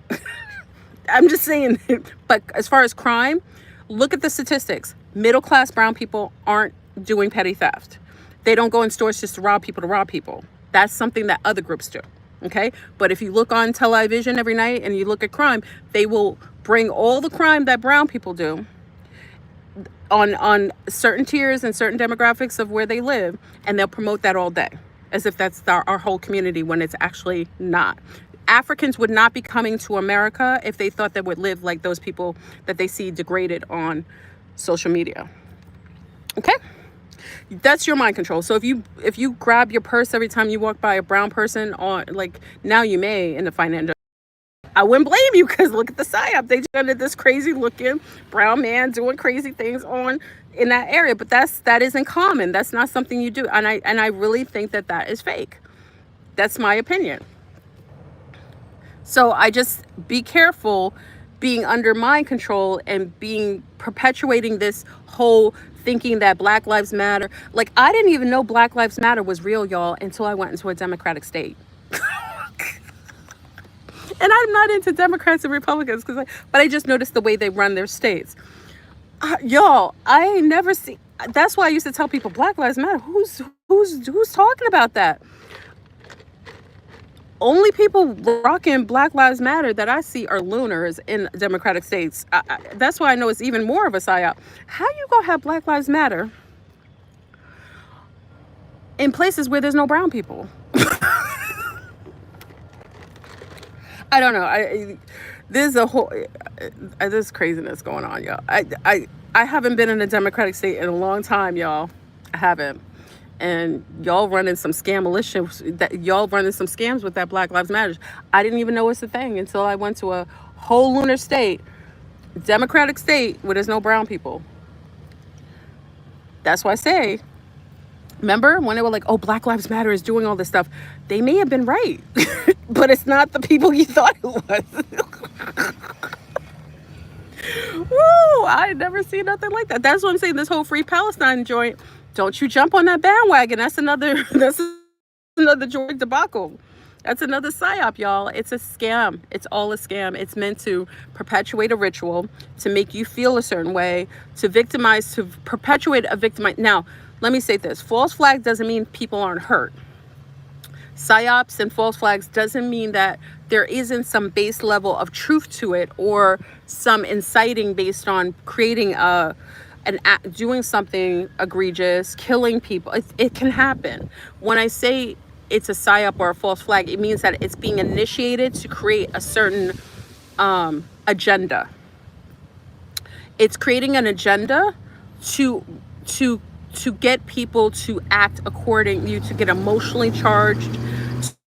I'm just saying, but as far as crime, look at the statistics. Middle class brown people aren't doing petty theft. They don't go in stores just to rob people. That's something that other groups do. Okay? But if you look on television every night and you look at crime, they will bring all the crime that brown people do on certain tiers and certain demographics of where they live, and they'll promote that all day as if that's our whole community, when it's actually not. Africans would not be coming to America if they thought they would live like those people that they see degraded on social media. Okay? That's your mind control. So if you grab your purse every time you walk by a brown person, on like, now you may in the financial, I wouldn't blame you, because look at the Psyops. They just did this crazy looking brown man doing crazy things in that area. But that isn't common. That's not something you do. And I really think that is fake. That's my opinion. So I just be careful being under mind control and perpetuating this whole thinking that Black Lives Matter. Like, I didn't even know Black Lives Matter was real, y'all, until I went into a Democratic state. And I'm not into Democrats and Republicans, but I just noticed the way they run their states. Y'all, I ain't never seen. That's why I used to tell people Black Lives Matter. Who's talking about that? Only people rocking Black Lives Matter that I see are Lunars in Democratic states. That's why I know it's even more of a psyop. How you gonna have Black Lives Matter in places where there's no brown people? I don't know. There's a whole there's craziness going on, y'all. I haven't been in a Democratic state in a long time, y'all. I haven't. And y'all running some y'all running some scams with that Black Lives Matter. I didn't even know it's a thing until I went to a whole lunar state, Democratic state, where there's no brown people. That's why I say, remember when they were like, oh, Black Lives Matter is doing all this stuff? They may have been right, but it's not the people you thought it was. Woo! I never seen nothing like that. That's what I'm saying. This whole Free Palestine joint, don't you jump on that bandwagon. That's another joint debacle. That's another psyop, y'all. It's a scam. It's all a scam. It's meant to perpetuate a ritual, to make you feel a certain way, to victimize, to perpetuate a victim. Now, let me say this. False flag doesn't mean people aren't hurt. Psyops and false flags doesn't mean that there isn't some base level of truth to it, or some inciting based on creating an act, doing something egregious, killing people. It can happen. When I say it's a psyop or a false flag, it means that it's being initiated to create a certain agenda. It's creating an agenda to get people to act according, to get emotionally charged,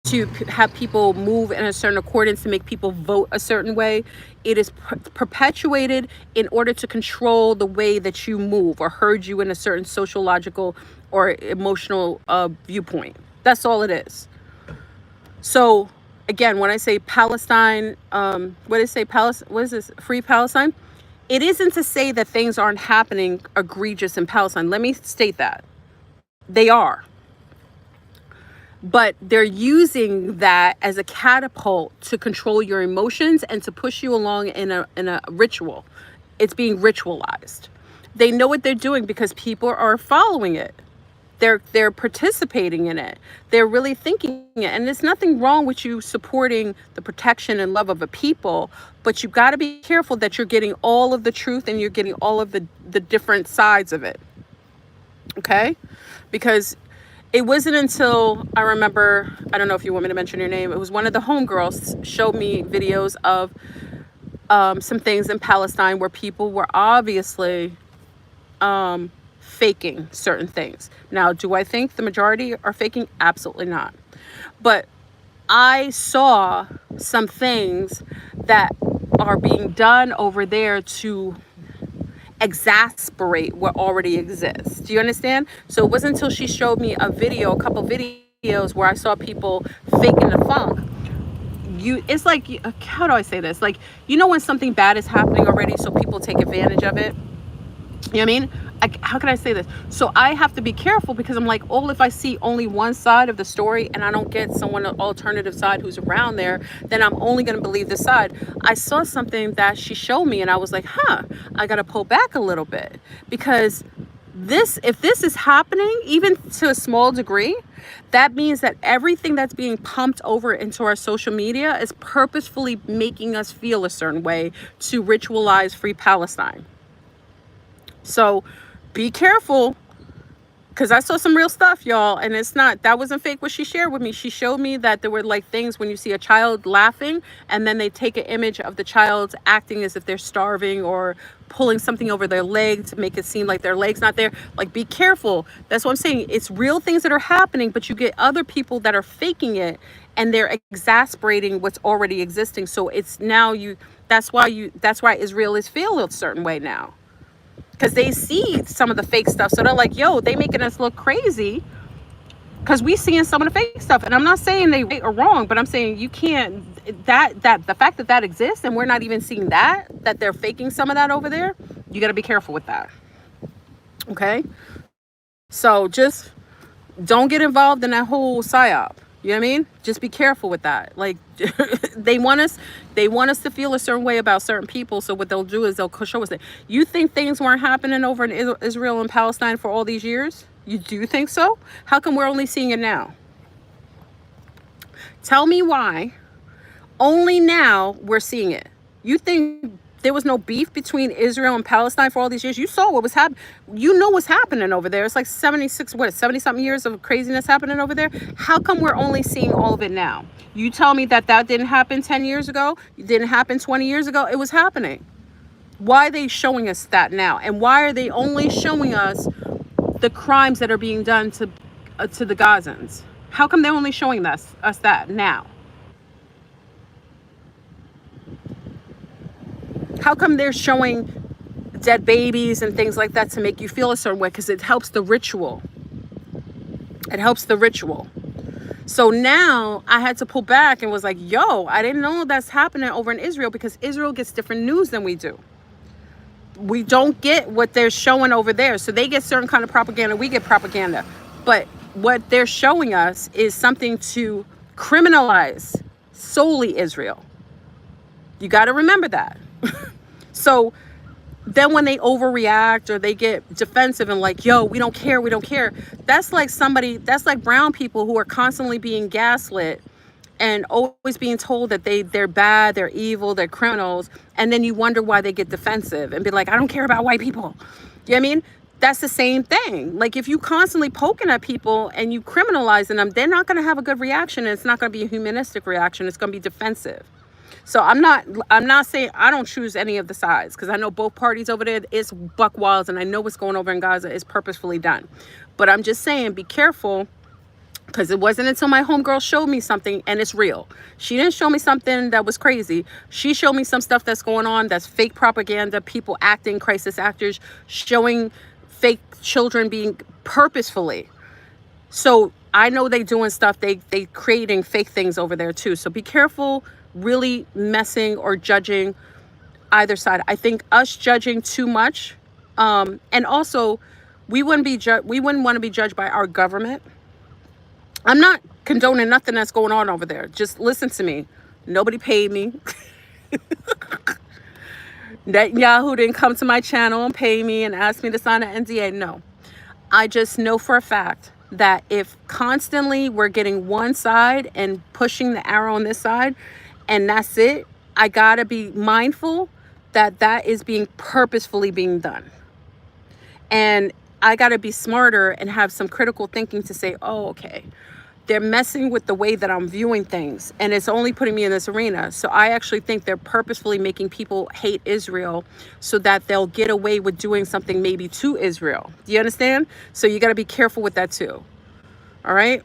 to have people move in a certain accordance, to make people vote a certain way. It is perpetuated in order to control the way that you move, or herd you in a certain sociological or emotional viewpoint. That's all it is. So again, when I say Palestine, what is this? Free Palestine? It isn't to say that things aren't happening egregious in Palestine. Let me state that. They are. But they're using that as a catapult to control your emotions and to push you along in a ritual. It's being ritualized. They know what they're doing because people are following it. They're participating in it. They're really thinking it. And there's nothing wrong with you supporting the protection and love of a people, but you got to be careful that you're getting all of the truth and you're getting all of the different sides of it. Okay? Because it wasn't until I remember, I don't know if you want me to mention your name, it was one of the homegirls showed me videos of some things in Palestine where people were obviously faking certain things. Now, do I think the majority are faking? Absolutely not. But I saw some things that are being done over there to exasperate what already exists. Do you understand? So it wasn't until she showed me a couple videos where I saw people faking the funk. It's like, how do I say this? Like, when something bad is happening already, so people take advantage of it. You know what I mean? How can I say this? So I have to be careful because I'm like, if I see only one side of the story and I don't get someone an alternative side who's around there, then I'm only going to believe this side. I saw something that she showed me and I was like, I got to pull back a little bit, because if this is happening, even to a small degree, that means that everything that's being pumped over into our social media is purposefully making us feel a certain way to ritualize Free Palestine. So be careful, because I saw some real stuff, y'all, and that wasn't fake what she shared with me. She showed me that there were like things when you see a child laughing and then they take an image of the child acting as if they're starving or pulling something over their leg to make it seem like their leg's not there. Like, be careful. That's what I'm saying. It's real things that are happening, but you get other people that are faking it and they're exasperating what's already existing. So it's now that's why Israelis feel a certain way now. Because they see some of the fake stuff. So they're like, they making us look crazy because we seeing some of the fake stuff. And I'm not saying they right or wrong, but I'm saying you can't, the fact that exists and we're not even seeing that they're faking some of that over there, you got to be careful with that. Okay? So just don't get involved in that whole psyop. You know what I mean? Just be careful with that. Like, they want us to feel a certain way about certain people. So what they'll do is they'll show us that. You think things weren't happening over in Israel and Palestine for all these years? You do think so? How come we're only seeing it now? Tell me why only now we're seeing it. You think there was no beef between Israel and Palestine for all these years? You saw what was happening. You know what's happening over there. It's like 70 something years of craziness happening over there. How come we're only seeing all of it now? You tell me that didn't happen 10 years ago. It didn't happen 20 years ago. It was happening. Why are they showing us that now? And why are they only showing us the crimes that are being done to the Gazans? How come they're only showing us that now? How come they're showing dead babies and things like that to make you feel a certain way, because it helps the ritual. It helps the ritual. So now I had to pull back and was like, yo, I didn't know that's happening over in Israel, because Israel gets different news than we do. We don't get what they're showing over there. So they get certain kind of propaganda. We get propaganda. But what they're showing us is something to criminalize solely Israel. You got to remember that. So then when they overreact or they get defensive and like, yo, we don't care, that's like brown people who are constantly being gaslit and always being told that they're bad, they're evil, they're criminals, and then you wonder why they get defensive and be like, I don't care about white people. You know what I mean? That's the same thing. Like, if you constantly poking at people and you criminalizing them, they're not going to have a good reaction, and it's not going to be a humanistic reaction. It's going to be defensive. So I'm not saying I don't choose any of the sides, because I know both parties over there, it's buck wild, and I know what's going over in Gaza is purposefully done. But I'm just saying, be careful, because it wasn't until my homegirl showed me something, and it's real. She didn't show me something that was crazy. She showed me some stuff that's going on that's fake propaganda, people acting crisis actors, showing fake children being purposefully. So I know they doing stuff, they creating fake things over there too. So be careful really messing or judging either side. I think us judging too much, and also we wouldn't want to be judged by our government. I'm not condoning nothing that's going on over there. Just listen to me. Nobody paid me. Netanyahu didn't come to my channel and pay me and ask me to sign an NDA. No. I just know for a fact that if constantly we're getting one side and pushing the arrow on this side, and that's it, I gotta be mindful that that is being purposefully being done. And I gotta be smarter and have some critical thinking to say, oh, okay, they're messing with the way that I'm viewing things, and it's only putting me in this arena. So I actually think they're purposefully making people hate Israel so that they'll get away with doing something maybe to Israel. Do you understand? So you got to be careful with that too. All right?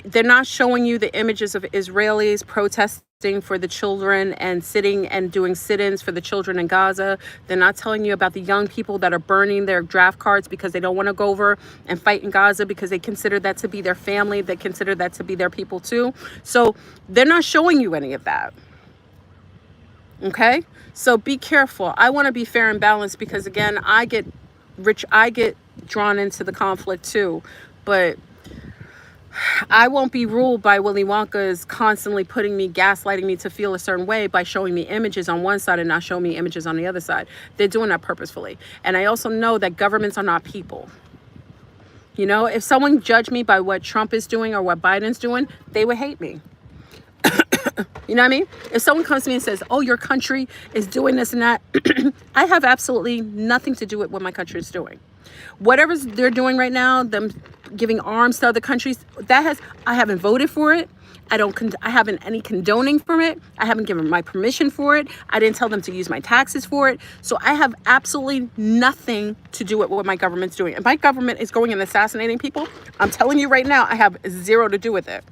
They're not showing you the images of Israelis protesting for the children and sitting and doing sit-ins for the children in Gaza. They're not telling you about the young people that are burning their draft cards because they don't want to go over and fight in Gaza because they consider that to be their family. They consider that to be their people too. So they're not showing you any of that. Okay? So be careful. I want to be fair and balanced, because again, I get drawn into the conflict too. But I won't be ruled by Willy Wonka's constantly gaslighting me to feel a certain way by showing me images on one side and not showing me images on the other side. They're doing that purposefully. And I also know that governments are not people. You know, if someone judged me by what Trump is doing or what Biden's doing, they would hate me. You know what I mean? If someone comes to me and says, oh, your country is doing this and that, I have absolutely nothing to do with what my country is doing. Whatever they're doing right now, them giving arms to other countries, I haven't voted for it. I haven't any condoning from it. I haven't given my permission for it. I didn't tell them to use my taxes for it. So I have absolutely nothing to do with what my government's doing. If my government is going and assassinating people, I'm telling you right now, I have zero to do with it.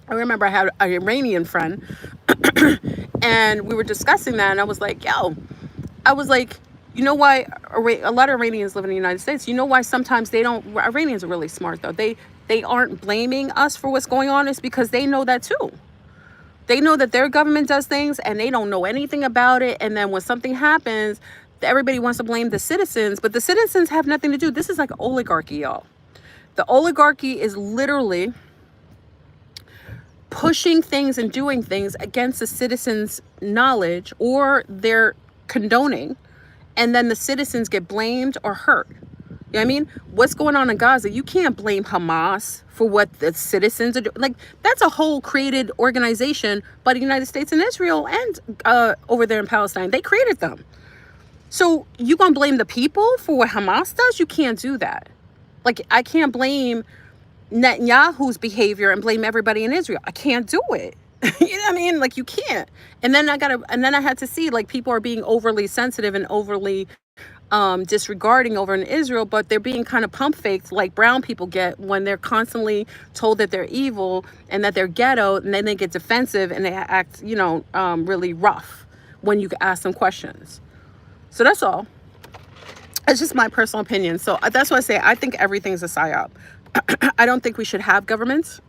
I remember I had an Iranian friend and we were discussing that, and I was like, you know why a lot of Iranians live in the United States? You know why sometimes Iranians are really smart though. They aren't blaming us for what's going on. It's because they know that too. They know that their government does things and they don't know anything about it. And then when something happens, everybody wants to blame the citizens, but the citizens have nothing to do. This is like oligarchy, y'all. The oligarchy is literally pushing things and doing things against the citizens' knowledge or their condoning. And then the citizens get blamed or hurt. You know what I mean? What's going on in Gaza? You can't blame Hamas for what the citizens are doing. Like, that's a whole created organization by the United States and Israel and over there in Palestine. They created them. So you gonna blame the people for what Hamas does? You can't do that. Like, I can't blame Netanyahu's behavior and blame everybody in Israel. I can't do it. You know what I mean? Like, you can't. And then I had to see, like, people are being overly sensitive and overly disregarding over in Israel, but they're being kind of pump faked like brown people get when they're constantly told that they're evil and that they're ghetto, and then they get defensive and they act, really rough when you ask them questions. So that's all. It's just my personal opinion. So that's why I say I think everything's a psyop. I don't think we should have governments.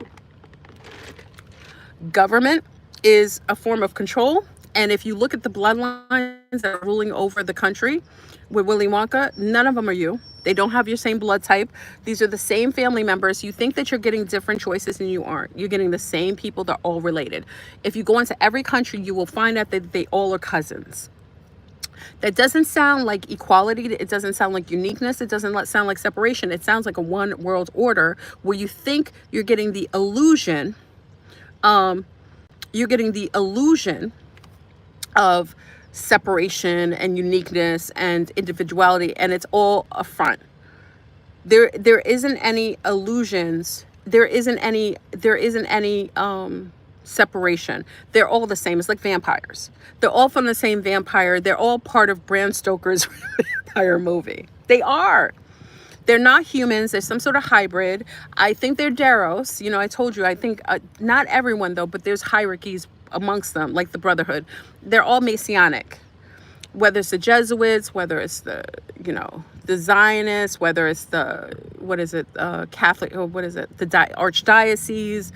Government is a form of control. And if you look at the bloodlines that are ruling over the country with Willy Wonka, none of them are you. They don't have your same blood type. These are the same family members. You think that you're getting different choices and you aren't. You're getting the same people. They're all related. If you go into every country, you will find out that they all are cousins. That doesn't sound like equality. It doesn't sound like uniqueness. It doesn't sound like separation. It sounds like a one world order where you think you're getting the illusion. You're getting the illusion of separation and uniqueness and individuality, and it's all a front. There isn't any illusions. There isn't any separation. They're all the same. It's like vampires. They're all from the same vampire. They're all part of Bram Stoker's vampire movie. They are. They're not humans. They're some sort of hybrid. I think they're Deros. You know, I told you, I think not everyone though, but there's hierarchies amongst them, like the Brotherhood. They're all Messianic. Whether it's the Jesuits, whether it's the, you know, the Zionists, whether it's the, Catholic, or what is it? The Archdiocese.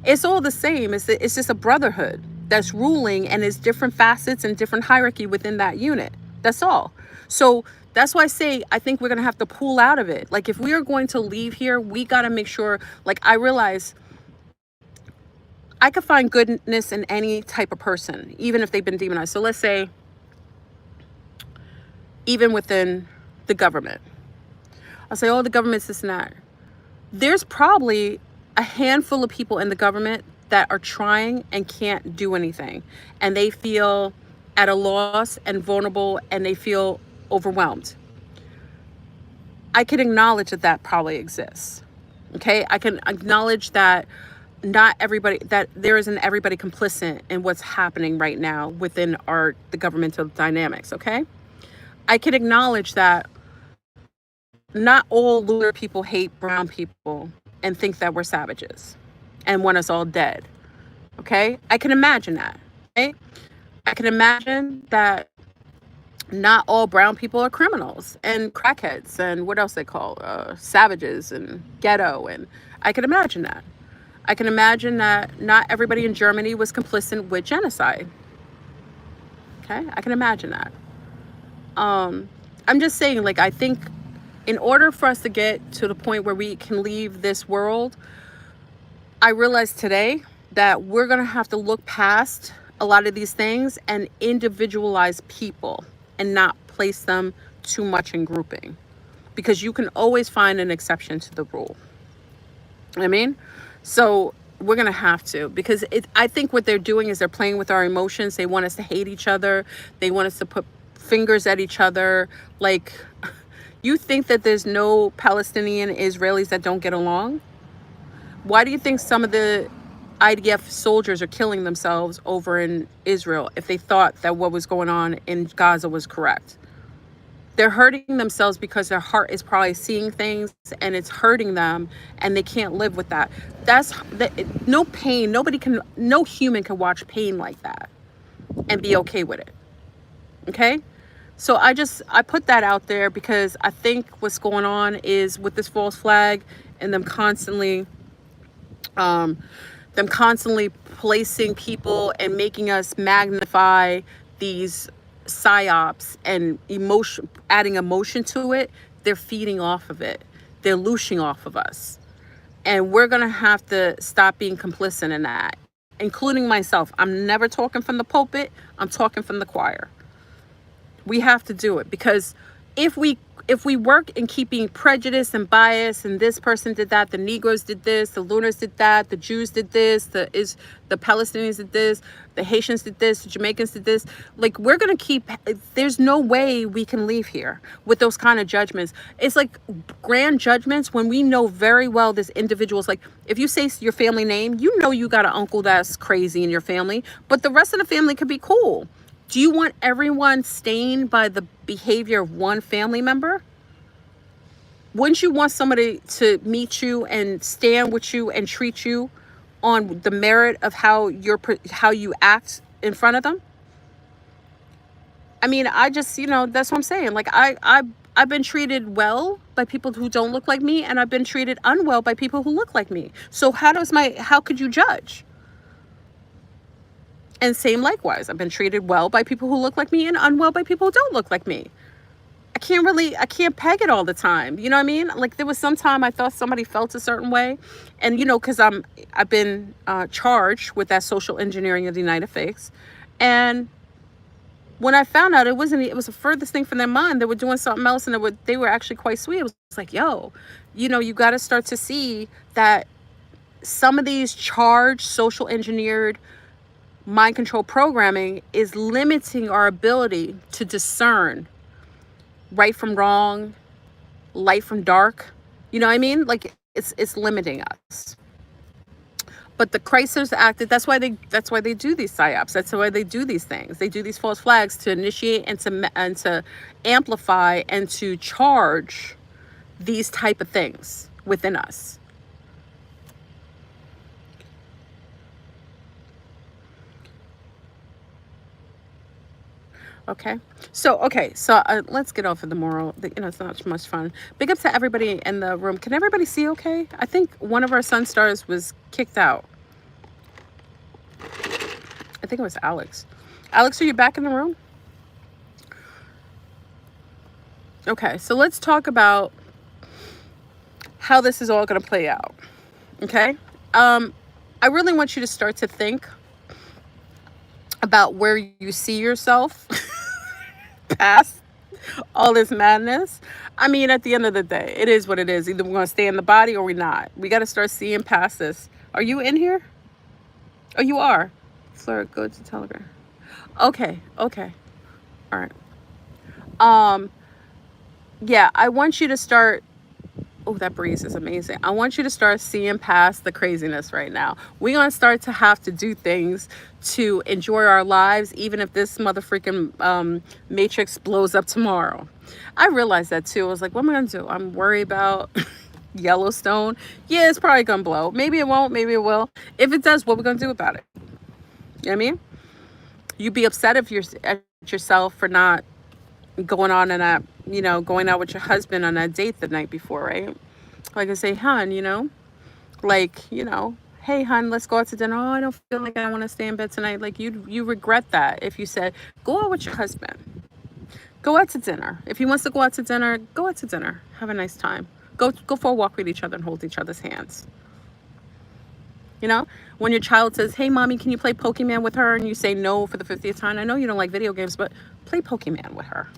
It's all the same. It's just a brotherhood that's ruling, and there's different facets and different hierarchy within that unit. That's all. So that's why I say I think we're going to have to pull out of it. Like, if we are going to leave here, we got to make sure, like, I realize I could find goodness in any type of person, even if they've been demonized. So let's say, even within the government, I'll say, oh, the government's this and that. There's probably a handful of people in the government that are trying and can't do anything. And they feel at a loss and vulnerable, and they feel overwhelmed. I can acknowledge that that probably exists. Okay, I can acknowledge that not everybody, that there isn't everybody complicit in what's happening right now within the governmental dynamics. Okay, I can acknowledge that not all lunar people hate brown people and think that we're savages and want us all dead. Okay, I can imagine that. Okay, I can imagine that not all brown people are criminals and crackheads and what else they call savages and ghetto, and I can imagine that. I can imagine that not everybody in Germany was complicit with genocide. Okay, I can imagine that. I'm just saying, like, I think in order for us to get to the point where we can leave this world, I realize today that we're going to have to look past a lot of these things and individualize people and not place them too much in grouping, because you can always find an exception to the rule. I mean, so we're going to have to, because I think what they're doing is they're playing with our emotions. They want us to hate each other. They want us to put fingers at each other. Like, you think that there's no Palestinian Israelis that don't get along? Why do you think some of the IDF soldiers are killing themselves over in Israel if they thought that what was going on in Gaza was correct? They're hurting themselves because their heart is probably seeing things and it's hurting them, and they can't live with that. No pain. No human can watch pain like that and be okay with it. Okay? So I put that out there because I think what's going on is with this false flag and them constantly placing people and making us magnify these psyops and adding emotion to it. They're feeding off of it. They're looshing off of us. And we're going to have to stop being complicit in that, including myself. I'm never talking from the pulpit. I'm talking from the choir. We have to do it, because if we work in keeping prejudice and bias, and this person did that, the Negroes did this, the Lunars did that, the Jews did this, the Palestinians did this, the Haitians did this, the Jamaicans did this, like, we're going to keep, there's no way we can leave here with those kind of judgments. It's like grand judgments when we know very well this individual's, like, if you say your family name, you know you got an uncle that's crazy in your family, but the rest of the family could be cool. Do you want everyone stained by the behavior of one family member? Wouldn't you want somebody to meet you and stand with you and treat you on the merit of how you act in front of them? I mean, I just, that's what I'm saying. Like, I've been treated well by people who don't look like me, and I've been treated unwell by people who look like me. So how could you judge? And same likewise, I've been treated well by people who look like me and unwell by people who don't look like me. I can't peg it all the time. You know what I mean? Like, there was some time I thought somebody felt a certain way. And, because I've been charged with that social engineering of the United States. And when I found out it was the furthest thing from their mind. They were doing something else, and they were actually quite sweet. It was like, yo, you got to start to see that some of these charged, social engineered mind control programming is limiting our ability to discern right from wrong, light from dark. You know what I mean? Like, it's limiting us. But the Chrysler's acted. That's why they do these psyops. That's why they do these things. They do these false flags to initiate and to amplify and to charge these type of things within us. Okay, so let's get off of the moral. It's not much fun. Big up to everybody in the room. Can everybody see okay? I think one of our sun stars was kicked out. I think it was Alex. Alex, are you back in the room? Okay, so let's talk about how this is all going to play out. Okay, I really want you to start to think about where you see yourself past all this madness. I mean, at the end of the day, it is what it is. Either we're going to stay in the body or we're not. We got to start seeing past this. Are you in here? Oh, you are. Fleur, go to Telegram. Okay. All right. Yeah, I want you to start. Oh, that breeze is amazing. I want you to start seeing past the craziness right now. We're going to start to have to do things to enjoy our lives, even if this motherfucking matrix blows up tomorrow. I realized that too. I was like, what am I going to do? I'm worried about Yellowstone. Yeah, it's probably going to blow. Maybe it won't. Maybe it will. If it does, what are we going to do about it? You know what I mean? You'd be upset if you're at yourself for not going on in a, going out with your husband on a date the night before, right? Like, I say, hun, like, hey, hun, let's go out to dinner. Oh, I don't feel like I want to stay in bed tonight. Like, you regret that if you said, go out with your husband. Go out to dinner. If he wants to go out to dinner, go out to dinner. Have a nice time. Go for a walk with each other and hold each other's hands. When your child says, hey, mommy, can you play Pokemon with her? And you say no for the 50th time. I know you don't like video games, but play Pokemon with her.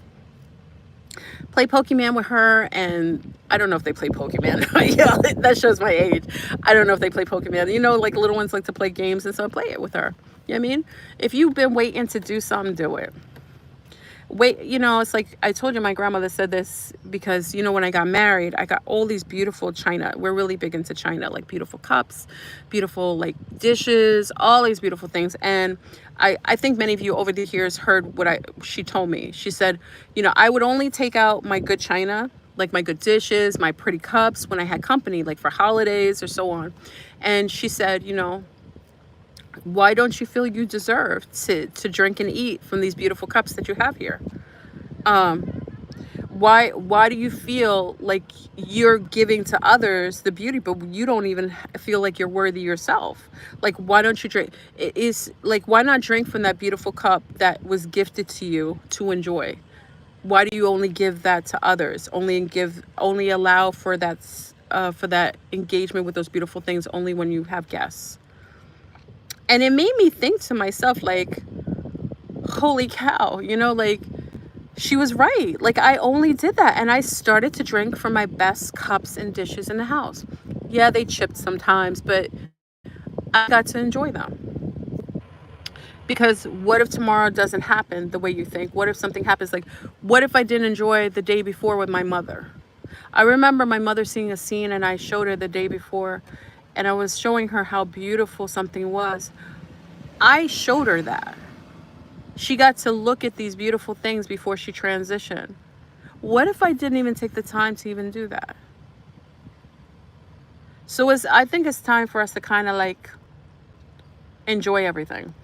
Play Pokemon with her, and I don't know if they play Pokemon. Yeah, that shows my age. I don't know if they play Pokemon. Like little ones like to play games, and so play it with her. You know what I mean? If you've been waiting to do something, do it. Wait, it's like I told you, my grandmother said this because, when I got married, I got all these beautiful china. We're really big into china, like beautiful cups, beautiful like dishes, all these beautiful things. And I think many of you over the years heard what she told me. She said, I would only take out my good china, like my good dishes, my pretty cups when I had company, like for holidays or so on. And she said, why don't you feel you deserve to drink and eat from these beautiful cups that you have here? Why do you feel like you're giving to others the beauty, but you don't even feel like you're worthy yourself? Like, why don't you drink? It is like, why not drink from that beautiful cup that was gifted to you to enjoy? Why do you only give that to others? Only allow for that engagement with those beautiful things only when you have guests? And it made me think to myself, like, holy cow, like, she was right. Like, I only did that. And I started to drink from my best cups and dishes in the house. Yeah, they chipped sometimes, but I got to enjoy them. Because what if tomorrow doesn't happen the way you think? What if something happens? Like, what if I didn't enjoy the day before with my mother? I remember my mother seeing a scene, and I showed her the day before, and I was showing her how beautiful something was. I showed her that. She got to look at these beautiful things before she transitioned. What if I didn't even take the time to even do that? So I think it's time for us to kind of like enjoy everything,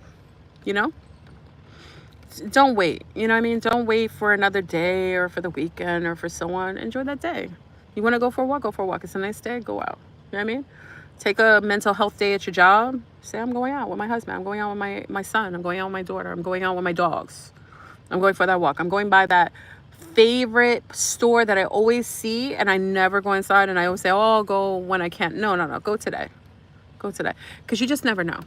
don't wait. You know what I mean? Don't wait for another day or for the weekend or for someone. Enjoy that day. You want to go for a walk? Go for a walk. It's a nice day. Go out. You know what I mean? Take a mental health day at your job. Say, I'm going out with my husband. I'm going out with my son. I'm going out with my daughter. I'm going out with my dogs. I'm going for that walk. I'm going by that favorite store that I always see and I never go inside, and I always say, oh, I'll go when I can't. No, no, no. Go today. Go today. Because you just never know.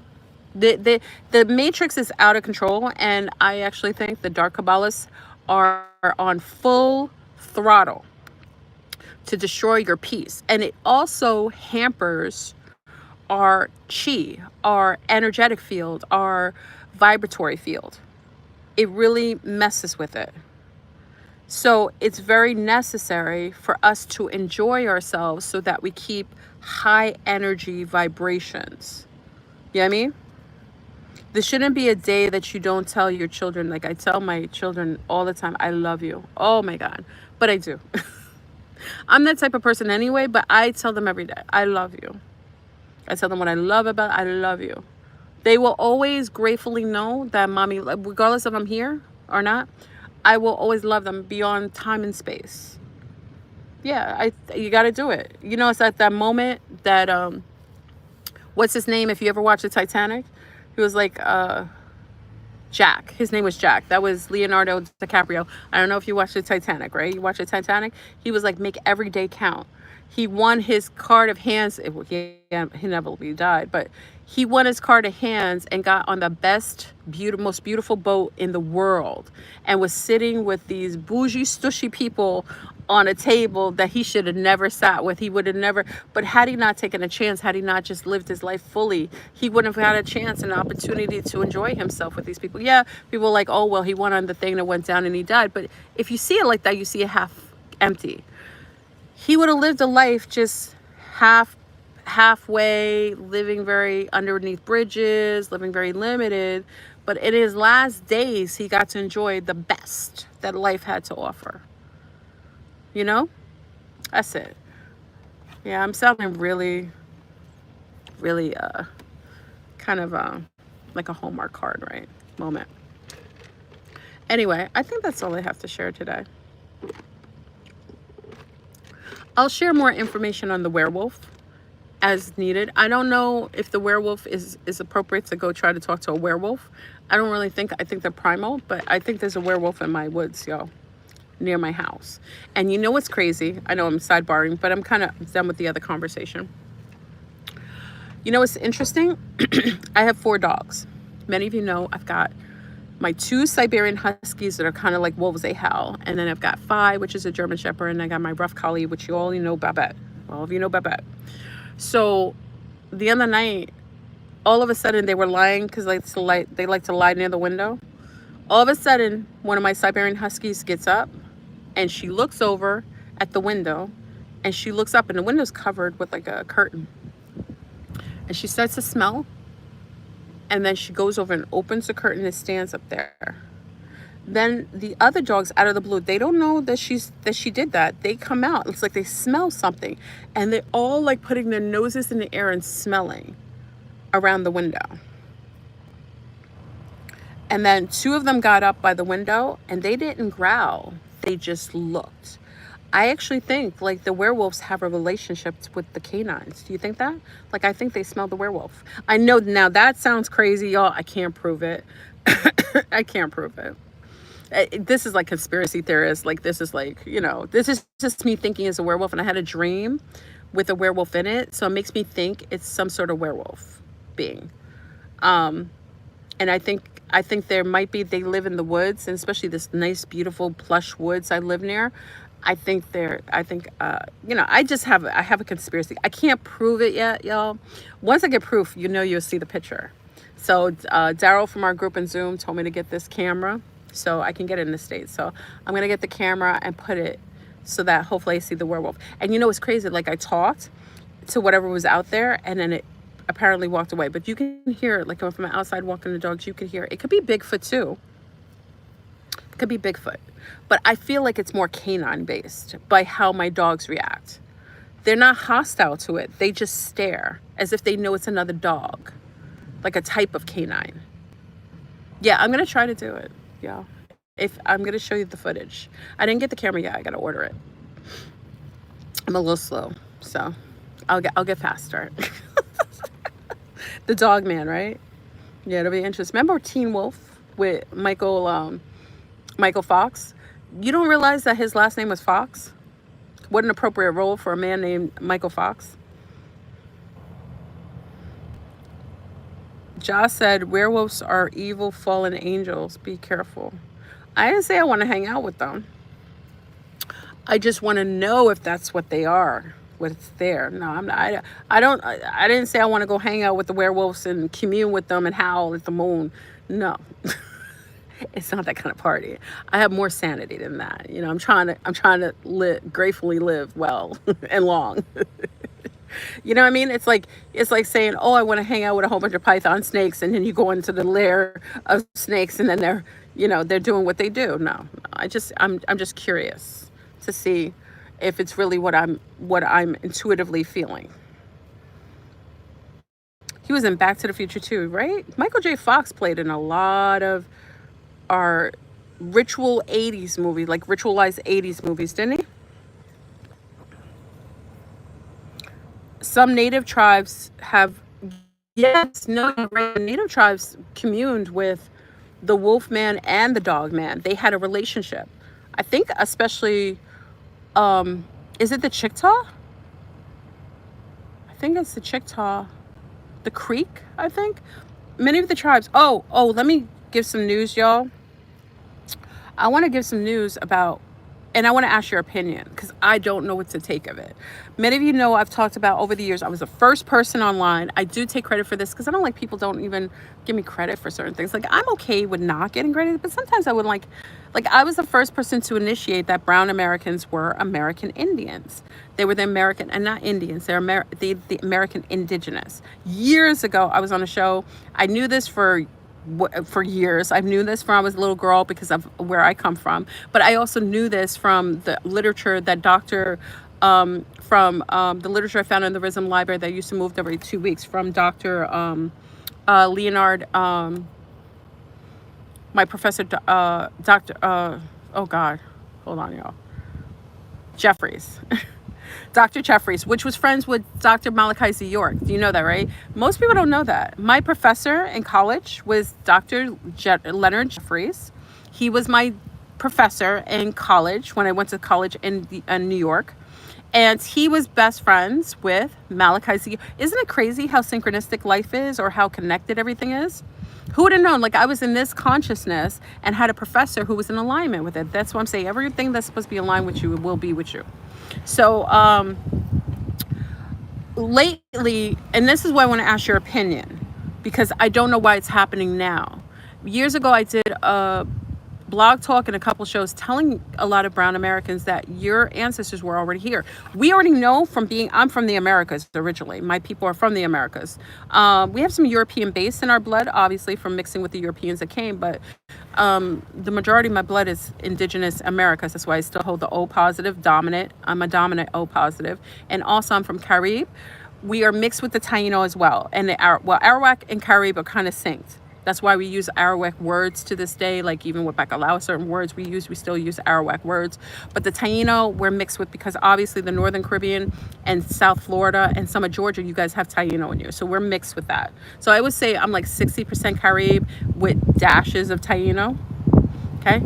The matrix is out of control, and I actually think the dark Kabbalists are on full throttle to destroy your peace. And it also hampers our chi, our energetic field, our vibratory field. It really messes with it. So it's very necessary for us to enjoy ourselves so that we keep high energy vibrations. You know what I mean? This shouldn't be a day that you don't tell your children. Like I tell my children all the time, I love you. Oh my God. But I do. I'm that type of person anyway, but I tell them every day, I love you. I tell them what I love about, I love you. They will always gratefully know that mommy, regardless if I'm here or not, I will always love them beyond time and space. Yeah, you got to do it. You know, it's at that moment that, what's his name? If you ever watched the Titanic, he was like, Jack. His name was Jack. That was Leonardo DiCaprio. I don't know if you watched the Titanic, right? You watched the Titanic? He was like, make every day count. He won his card of hands. He inevitably died, but he won his card of hands and got on the best, most beautiful boat in the world and was sitting with these bougie, stushy people on a table that he should have never sat with. He would have never, but had he not taken a chance, had he not just lived his life fully, he wouldn't have had a chance and an opportunity to enjoy himself with these people. Yeah, people are like, oh, well, he went on the thing that went down and he died. But if you see it like that, you see it half empty. He would have lived a life just halfway, living very underneath bridges, living very limited. But in his last days, he got to enjoy the best that life had to offer. You know? That's it. Yeah, I'm sounding really, really kind of like a Hallmark card, right? Moment. Anyway, I think that's all I have to share today. I'll share more information on the werewolf as needed. I don't know if the werewolf is appropriate to go try to talk to a werewolf. I don't really think, I think they're primal, but I think there's a werewolf in my woods, y'all, near my house. And you know what's crazy? I know I'm sidebarring, but I'm kind of done with the other conversation. You know what's interesting? I have 4 dogs. Many of you know I've got my 2 Siberian Huskies that are kind of like wolves, they howl. And then I've got Phi, which is a German Shepherd, and I got my rough collie, which you all know, Babette. All of you know Babette. So the other night, all of a sudden they were lying because they like to lie near the window. All of a sudden, one of my Siberian Huskies gets up and she looks over at the window, and she looks up and the window's covered with like a curtain. And she starts to smell. And then she goes over and opens the curtain and stands up there. Then the other dogs, out of the blue, they don't know that she did that. They come out. It's like they smell something. And they're all like putting their noses in the air and smelling around the window. And then 2 of them got up by the window and they didn't growl. They just looked. I actually think like the werewolves have a relationship with the canines. Do you think that? Like, I think they smell the werewolf. I know now that sounds crazy, y'all. I can't prove it. I can't prove it. This is like conspiracy theorists. Like, this is like, you know, this is just me thinking it's a werewolf, and I had a dream with a werewolf in it. So it makes me think it's some sort of werewolf being. And I think there might be, they live in the woods, and especially this nice, beautiful, plush woods I live near. I think you know, I have a conspiracy. I can't prove it yet, y'all. Once I get proof, you know, you'll see the picture. So Daryl from our group in Zoom told me to get this camera so I can get it in the States. So I'm going to get the camera and put it so that hopefully I see the werewolf. And you know, it's crazy. Like, I talked to whatever was out there and then it apparently walked away. But you can hear it, like from outside walking the dogs, you can hear it. It could be Bigfoot too. It could be Bigfoot. But I feel like it's more canine based by how my dogs react. They're not hostile to it. They just stare as if they know it's another dog, like a type of canine. Yeah, I'm going to try to do it. y'all. If I'm gonna show you the footage, I didn't get the camera yet. I gotta order it. I'm a little slow, so I'll get faster. The dog man, right? Yeah, it'll be interesting. Remember Teen Wolf with Michael Fox? You don't realize that his last name was Fox? What an appropriate role for a man named Michael Fox. Josh said, werewolves are evil fallen angels. Be careful. I didn't say I want to hang out with them. I just want to know if that's what they are, what's there. No, I'm not. I didn't say I want to go hang out with the werewolves and commune with them and howl at the moon. No. It's not that kind of party. I have more sanity than that. You know, I'm trying to gratefully live well and long. You know what I mean? It's like saying, "Oh, I want to hang out with a whole bunch of python snakes," and then you go into the lair of snakes, and then they're doing what they do. No, I'm just curious to see if it's really what I'm intuitively feeling. He was in Back to the Future too, right? Michael J. Fox played in a lot of our ritual 80s movies, like ritualized 80s movies, didn't he? Some native tribes have, yes, no, right. Native tribes communed with the wolf man and the dog man. They had a relationship. I think especially, is it the Chictaw? I think it's the Chictaw. The Creek, I think. Many of the tribes. Oh, let me give some news, y'all. I want to give some news about, and I want to ask your opinion because I don't know what to take of it. Many of you know I've talked about over the years, I was the first person online. I do take credit for this because I don't like people don't even give me credit for certain things. Like, I'm okay with not getting credit, but sometimes I would like I was the first person to initiate that brown Americans were American Indians. They were the American, and not Indians, they're the American Indigenous. Years ago, I was on a show. I knew this for years. I knew this from I was a little girl because of where I come from, but I also knew this from the literature that the literature I found in the Rhythm Library that used to move every 2 weeks from Dr. Leonard, my professor, Dr. Oh God, hold on, y'all. Jeffries. Dr. Jeffries, which was friends with Dr. Malachi Z. York. Do you know that, right? Most people don't know that. My professor in college was Dr. Leonard Jeffries. He was my professor in college when I went to college in New York. And he was best friends with Malachi Z. Isn't it crazy how synchronistic life is, or how connected everything is? Who would have known? Like, I was in this consciousness and had a professor who was in alignment with it. That's what I'm saying. Everything that's supposed to be aligned with you, it will be with you. So lately, and this is why I want to ask your opinion, because I don't know why it's happening now. Years ago, I did a blog talk and a couple shows telling a lot of brown Americans that your ancestors were already here. We already know I'm from the Americas originally. My people are from the Americas. We have some European base in our blood, obviously, from mixing with the Europeans that came, but the majority of my blood is Indigenous Americas. That's why I still hold the O positive, dominant. I'm a dominant O positive. And also I'm from Carib. We are mixed with the Taino as well. And Arawak and Carib are kind of synced. That's why we use Arawak words to this day. Like, even with Bacalao, certain words we still use Arawak words. But the Taino we're mixed with because obviously the Northern Caribbean and South Florida and some of Georgia, you guys have Taino in you. So we're mixed with that. So I would say I'm like 60% Carib with dashes of Taino. Okay.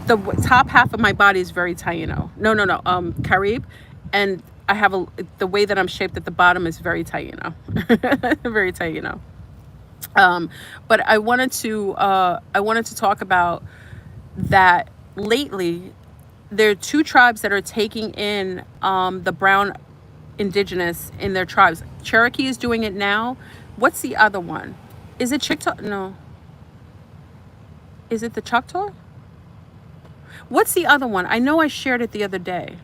The top half of my body is very Taino. No, Carib. And I have the way that I'm shaped at the bottom is very Taino. Very Taino. But I wanted to talk about that. Lately, there are two tribes that are taking in the brown Indigenous in their tribes. Cherokee is doing it now. What's the other one? Is it Chictaw? No. Is it the Choctaw? What's the other one? I know I shared it the other day.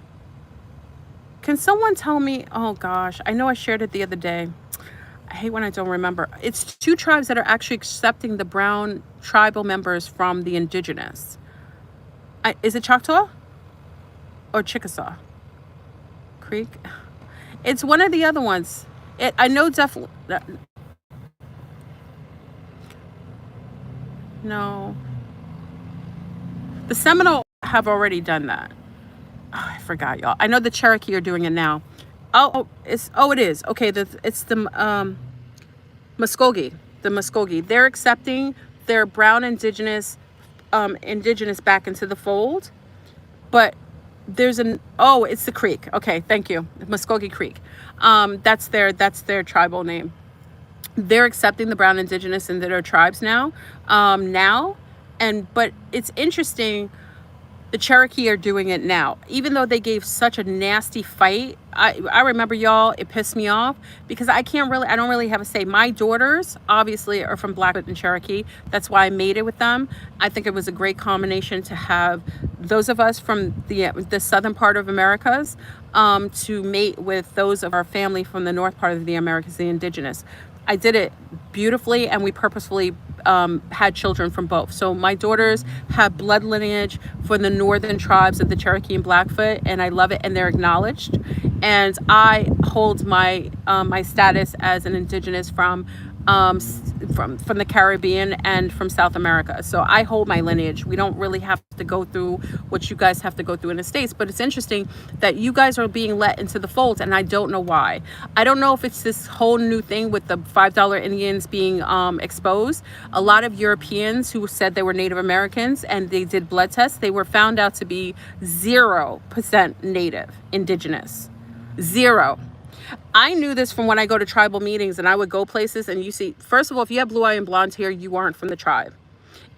Can someone tell me? Oh gosh, I know I shared it the other day. I hate when I don't remember. It's two tribes that are actually accepting the brown tribal members from the Indigenous. Is it Choctaw or Chickasaw Creek? It's one of the other ones. I know definitely. No. The Seminole have already done that. Oh, I forgot, y'all. I know the Cherokee are doing it now. It is. Okay, it's the Muskogee. The Muskogee. They're accepting their brown indigenous back into the fold, but it's the Creek. Okay, thank you. Muskogee Creek. That's their tribal name. They're accepting the brown indigenous into their tribes now. But it's interesting. The Cherokee are doing it now, even though they gave such a nasty fight. I remember, y'all, it pissed me off because I don't really have a say. My daughters obviously are from Blackfoot and Cherokee. That's why I made it with them. I think it was a great combination to have those of us from the southern part of Americas to mate with those of our family from the north part of the Americas, the Indigenous. I did it beautifully, and we purposefully had children from both. So my daughters have blood lineage for the northern tribes of the Cherokee and Blackfoot, and I love it, and they're acknowledged. And I hold my my status as an Indigenous from the Caribbean and from South America. So I hold my lineage. We don't really have to go through what you guys have to go through in the States, but it's interesting that you guys are being let into the fold, and I don't know why. I don't know if it's this whole new thing with the $5 Indians being exposed. A lot of Europeans who said they were Native Americans and they did blood tests, they were found out to be 0% Native, Indigenous. 0. I knew this from when I go to tribal meetings and I would go places and you see, first of all, if you have blue eye and blonde hair, you aren't from the tribe.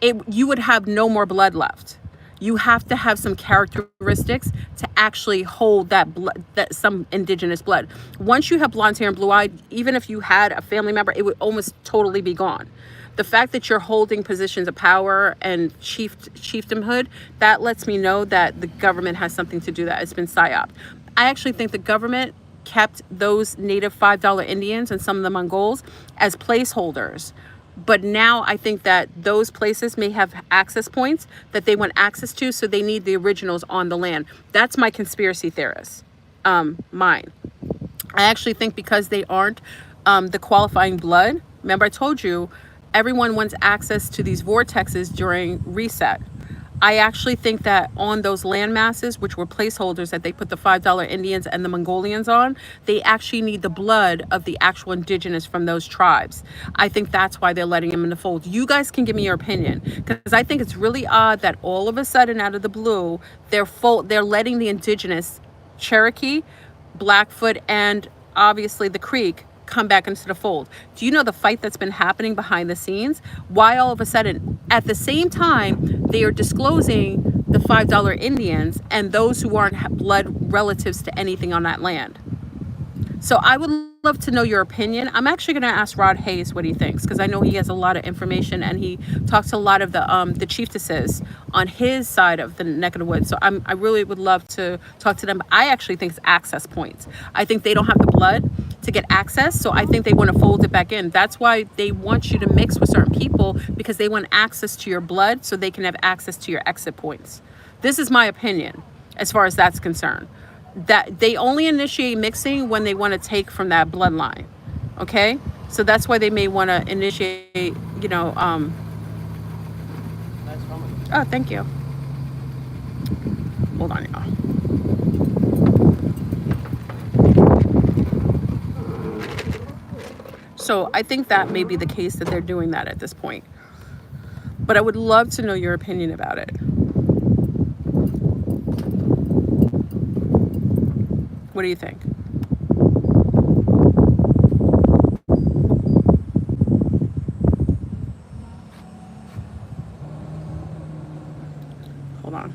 You would have no more blood left. You have to have some characteristics to actually hold that blood, that some indigenous blood. Once you have blonde hair and blue eye, even if you had a family member, it would almost totally be gone. The fact that you're holding positions of power and chieftainhood, that lets me know that the government has something to do that. It's been Psyops. I actually think the government kept those native $5 Indians and some of the Mongols as placeholders. But now I think that those places may have access points that they want access to, so they need the originals on the land. That's my conspiracy theorist, mine. I actually think because they aren't the qualifying blood, remember I told you, everyone wants access to these vortexes during reset. I actually think that on those land masses, which were placeholders that they put the $5 Indians and the Mongolians on, they actually need the blood of the actual indigenous from those tribes. I think that's why they're letting them in the fold. You guys can give me your opinion, because I think it's really odd that all of a sudden, out of the blue, they're letting the indigenous Cherokee, Blackfoot, and obviously the Creek come back into the fold. Do you know the fight that's been happening behind the scenes? Why all of a sudden, at the same time, they are disclosing the $5 Indians and those who aren't blood relatives to anything on that land? So I would love to know your opinion. I'm actually going to ask Rod Hayes what he thinks, because I know he has a lot of information and he talks to a lot of the chiefesses on his side of the neck of the woods. So I really would love to talk to them. I actually think it's access points. I think they don't have the blood to get access, so I think they want to fold it back in. That's why they want you to mix with certain people, because they want access to your blood so they can have access to your exit points. This is my opinion as far as that's concerned. That they only initiate mixing when they want to take from that bloodline. Okay, so that's why they may want to initiate, oh, thank you. Hold on, y'all. So I think that may be the case, that they're doing that at this point. But I would love to know your opinion about it. What do you think? Hold on.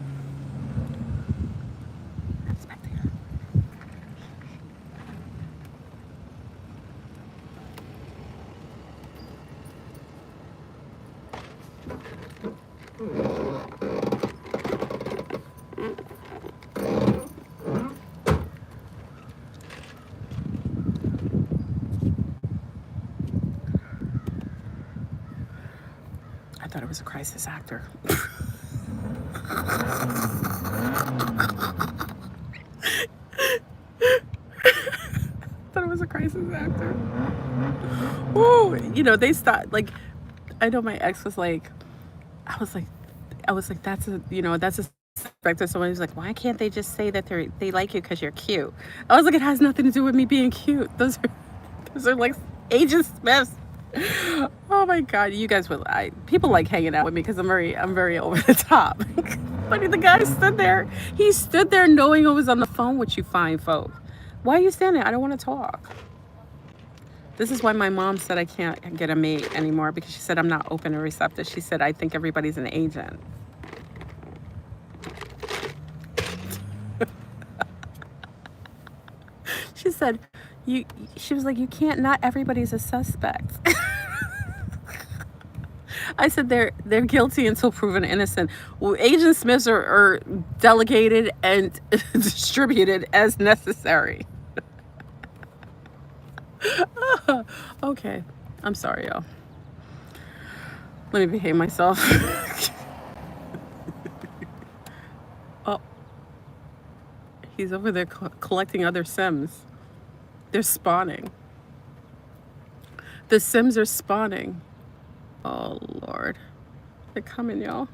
I thought it was a crisis actor. Thought it was a crisis actor. Ooh, they stopped. Like, I know my ex was like, I was like, I was like, that's a, that's a suspect of someone who's like, why can't they just say that they like you because you're cute? I was like, it has nothing to do with me being cute. Those are like Agent Smiths. Oh my God, you guys would, people like hanging out with me because I'm very over the top. But the guy stood there. He stood there knowing I was on the phone with you fine folk. Why are you standing there? I don't want to talk. This is why my mom said I can't get a mate anymore, because she said I'm not open and receptive. She said I think everybody's an agent. She said, she was like, you can't, not everybody's a suspect. I said they're guilty until proven innocent. Well, Agent Smiths are delegated and distributed as necessary. Okay, I'm sorry, y'all. Let me behave myself. Oh, he's over there collecting other Sims. They're spawning. The Sims are spawning. Oh, Lord. They're coming, y'all.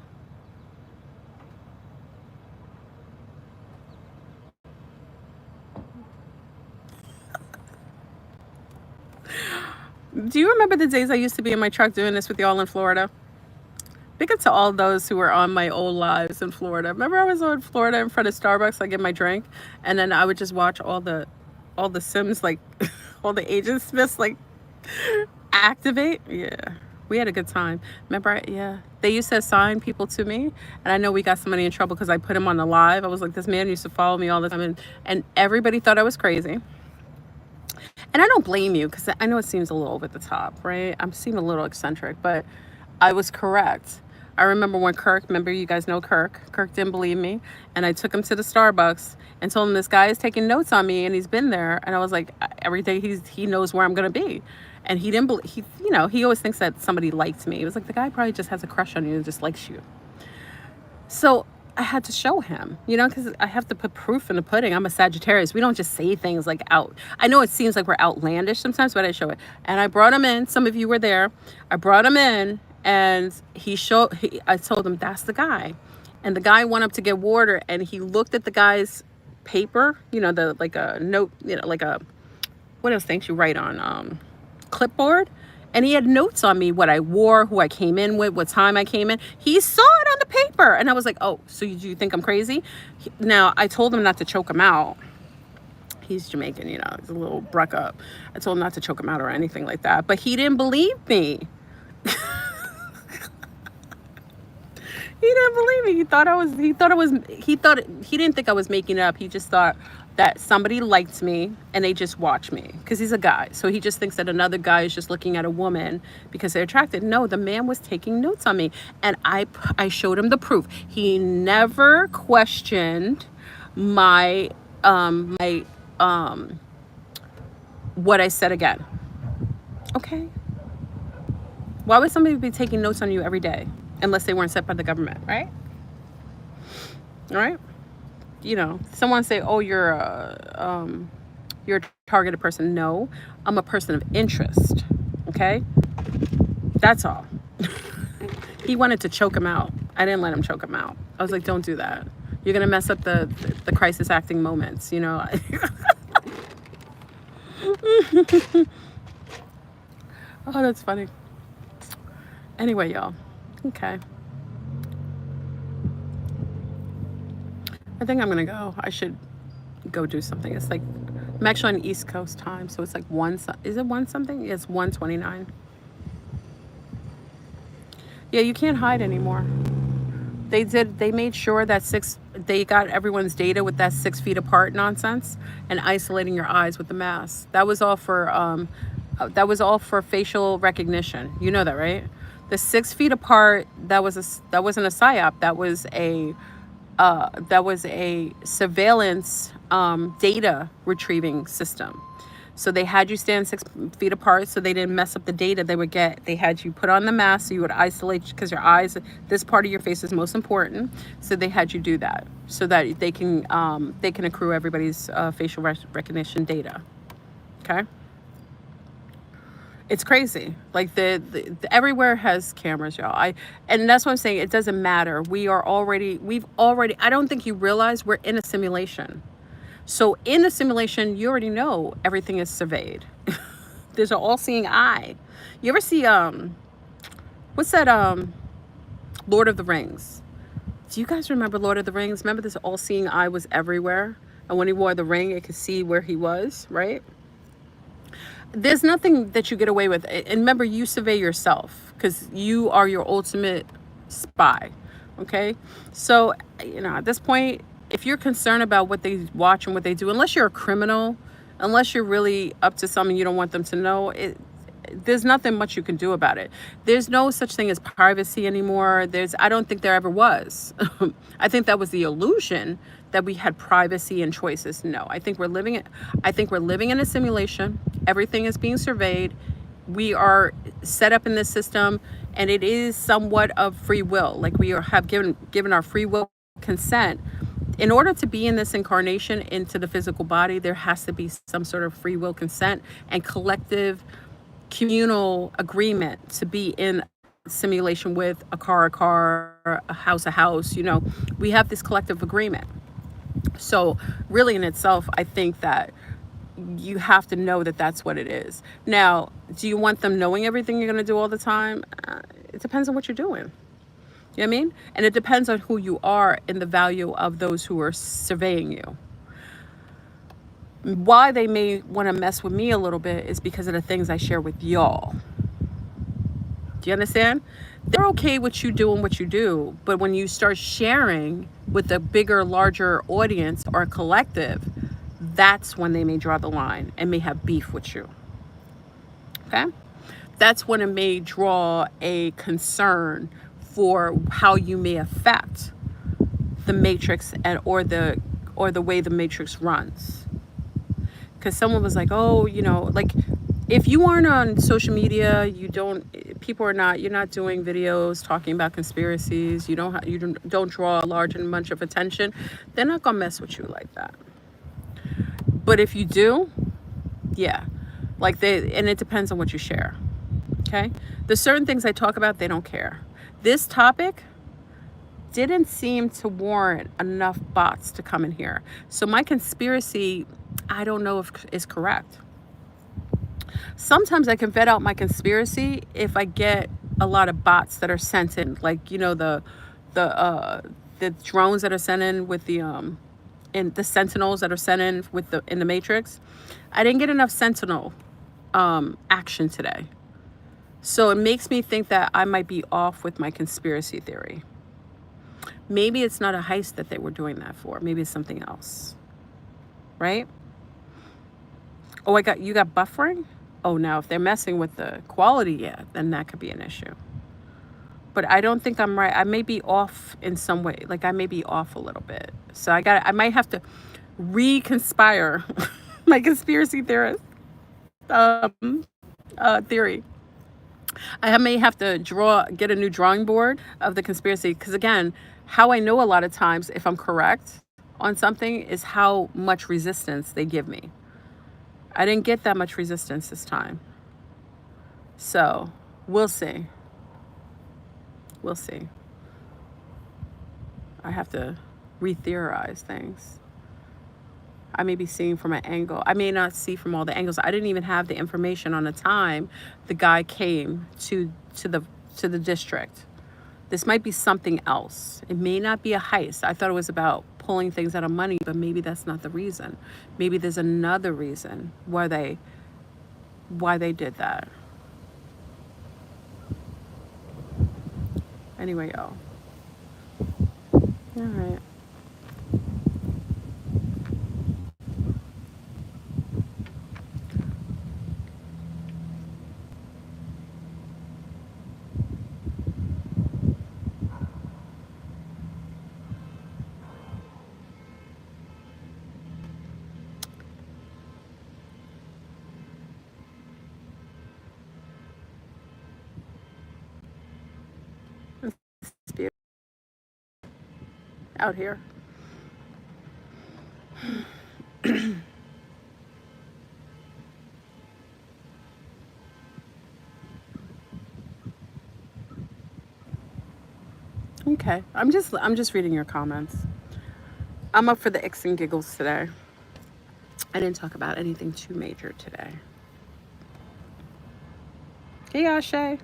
Do you remember the days I used to be in my truck doing this with y'all in Florida? Big up to all those who were on my old lives in Florida. Remember I was in Florida in front of Starbucks, I get my drink, and then I would just watch all the Sims, like, all the Agent Smiths, like, activate. Yeah. We had a good time. Remember, yeah. They used to assign people to me, and I know we got somebody in trouble because I put him on the live. I was like, this man used to follow me all the time, and everybody thought I was crazy. And I don't blame you, because I know it seems a little over the top, right? I'm seem a little eccentric, but I was correct. I remember when remember you guys know Kirk didn't believe me, and I took him to the Starbucks and told him this guy is taking notes on me, and he's been there, and I was like, every day he knows where I'm gonna be. And he didn't believe, he always thinks that somebody liked me. It was like, the guy probably just has a crush on you and just likes you. So I had to show him, because I have to put proof in the pudding. I'm a Sagittarius. We don't just say things like out. I know it seems like we're outlandish sometimes, but I show it. And I brought him in. Some of you were there. I brought him in, and I told him, that's the guy. And the guy went up to get water, and he looked at the guy's paper, like a note, like a, what else things you write on, clipboard. And he had notes on me, what I wore, who I came in with, what time I came in. He saw it on the paper. And I was like, oh, so you think I'm crazy? Now, I told him not to choke him out. He's Jamaican, he's a little bruck up. I told him not to choke him out or anything like that. But he didn't believe me. He didn't believe me. He didn't think I was making it up. He just thought that somebody liked me and they just watch me, because he's a guy. So he just thinks that another guy is just looking at a woman because they're attracted. No, the man was taking notes on me, and I showed him the proof. He never questioned my what I said again. Okay. Why would somebody be taking notes on you every day unless they weren't set by the government, right? All right. Someone say, oh, you're a targeted person. No, I'm a person of interest. Okay. That's all. He wanted to choke him out. I didn't let him choke him out. I was like, don't do that. You're going to mess up the crisis acting moments, Oh, that's funny. Anyway, y'all. Okay. I think I'm gonna go. I should go do something. It's like, I'm actually on East Coast time, so it's like is it 1 something? It's 1:29. Yeah, you can't hide anymore. They made sure that they got everyone's data with that 6 feet apart nonsense and isolating your eyes with the mask. That was all for facial recognition. You know that, right? The 6 feet apart, that wasn't a psyop. That was a surveillance data retrieving system. So they had you stand 6 feet apart so they didn't mess up the data they had you put on the mask so you would isolate, because your eyes, this part of your face is most important. So they had you do that so that they can accrue everybody's facial recognition data. Okay. It's crazy. Like the everywhere has cameras, y'all. And that's what I'm saying. It doesn't matter. We've already. I don't think you realize we're in a simulation. So in a simulation, you already know everything is surveyed. There's an all-seeing eye. You ever see what's that Lord of the Rings? Do you guys remember Lord of the Rings? Remember this all-seeing eye was everywhere, and when he wore the ring, it could see where he was, right? There's nothing that you get away with. And remember, you survey yourself because you are your ultimate spy. Okay. So, at this point, if you're concerned about what they watch and what they do, unless you're a criminal, unless you're really up to something you don't want them to know, there's nothing much you can do about it. There's no such thing as privacy anymore. I don't think there ever was. I think that was the illusion that we had privacy and choices. No, I think we're living in a simulation. Everything is being surveyed. We are set up in this system, and it is somewhat of free will. Like have given our free will consent. In order to be in this incarnation into the physical body, there has to be some sort of free will consent and collective communal agreement to be in simulation with a car, a house. We have this collective agreement. So really in itself, I think that you have to know that that's what it is. Now, do you want them knowing everything you're going to do all the time? It depends on what you're doing. You know what I mean? And it depends on who you are and the value of those who are surveying you. Why they may want to mess with me a little bit is because of the things I share with y'all. Do you understand? They're okay with you doing what you do, but when you start sharing with a bigger, larger audience or a collective, that's when they may draw the line and may have beef with you. Okay? That's when it may draw a concern for how you may affect the matrix or the way the matrix runs. Because someone was like, oh, like if you aren't on social media, you're not doing videos talking about conspiracies, you don't draw a large and bunch of attention, they're not gonna mess with you like that. But if you do, yeah, and it depends on what you share. Okay, the certain things I talk about, they don't care. This topic didn't seem to warrant enough bots to come in here, so my conspiracy, I don't know if is correct. Sometimes I can vet out my conspiracy if I get a lot of bots that are sent in, like the drones that are sent in with and the sentinels that are sent in in the matrix. I didn't get enough sentinel action today, so it makes me think that I might be off with my conspiracy theory. Maybe it's not a heist that they were doing that for. Maybe it's something else, right? Oh, you got buffering? Oh, now if they're messing with the quality, yeah, then that could be an issue. But I don't think I'm right. I may be off in some way. Like I may be off a little bit. So I might have to reconspire my conspiracy theorist theory. I may have to get a new drawing board of the conspiracy. Because again, how I know a lot of times if I'm correct on something is how much resistance they give me. I didn't get that much resistance this time. So we'll see. We'll see. I have to re-theorize things. I may be seeing from an angle. I may not see from all the angles. I didn't even have the information on the time the guy came to the district. This might be something else. It may not be a heist. I thought it was about pulling things out of money, but maybe that's not the reason. Maybe there's another reason why they did that. Anyway, y'all. All right. Out here. Okay. I'm just reading your comments. I'm up for the icks and giggles today. I didn't talk about anything too major today. Hey, Ashe.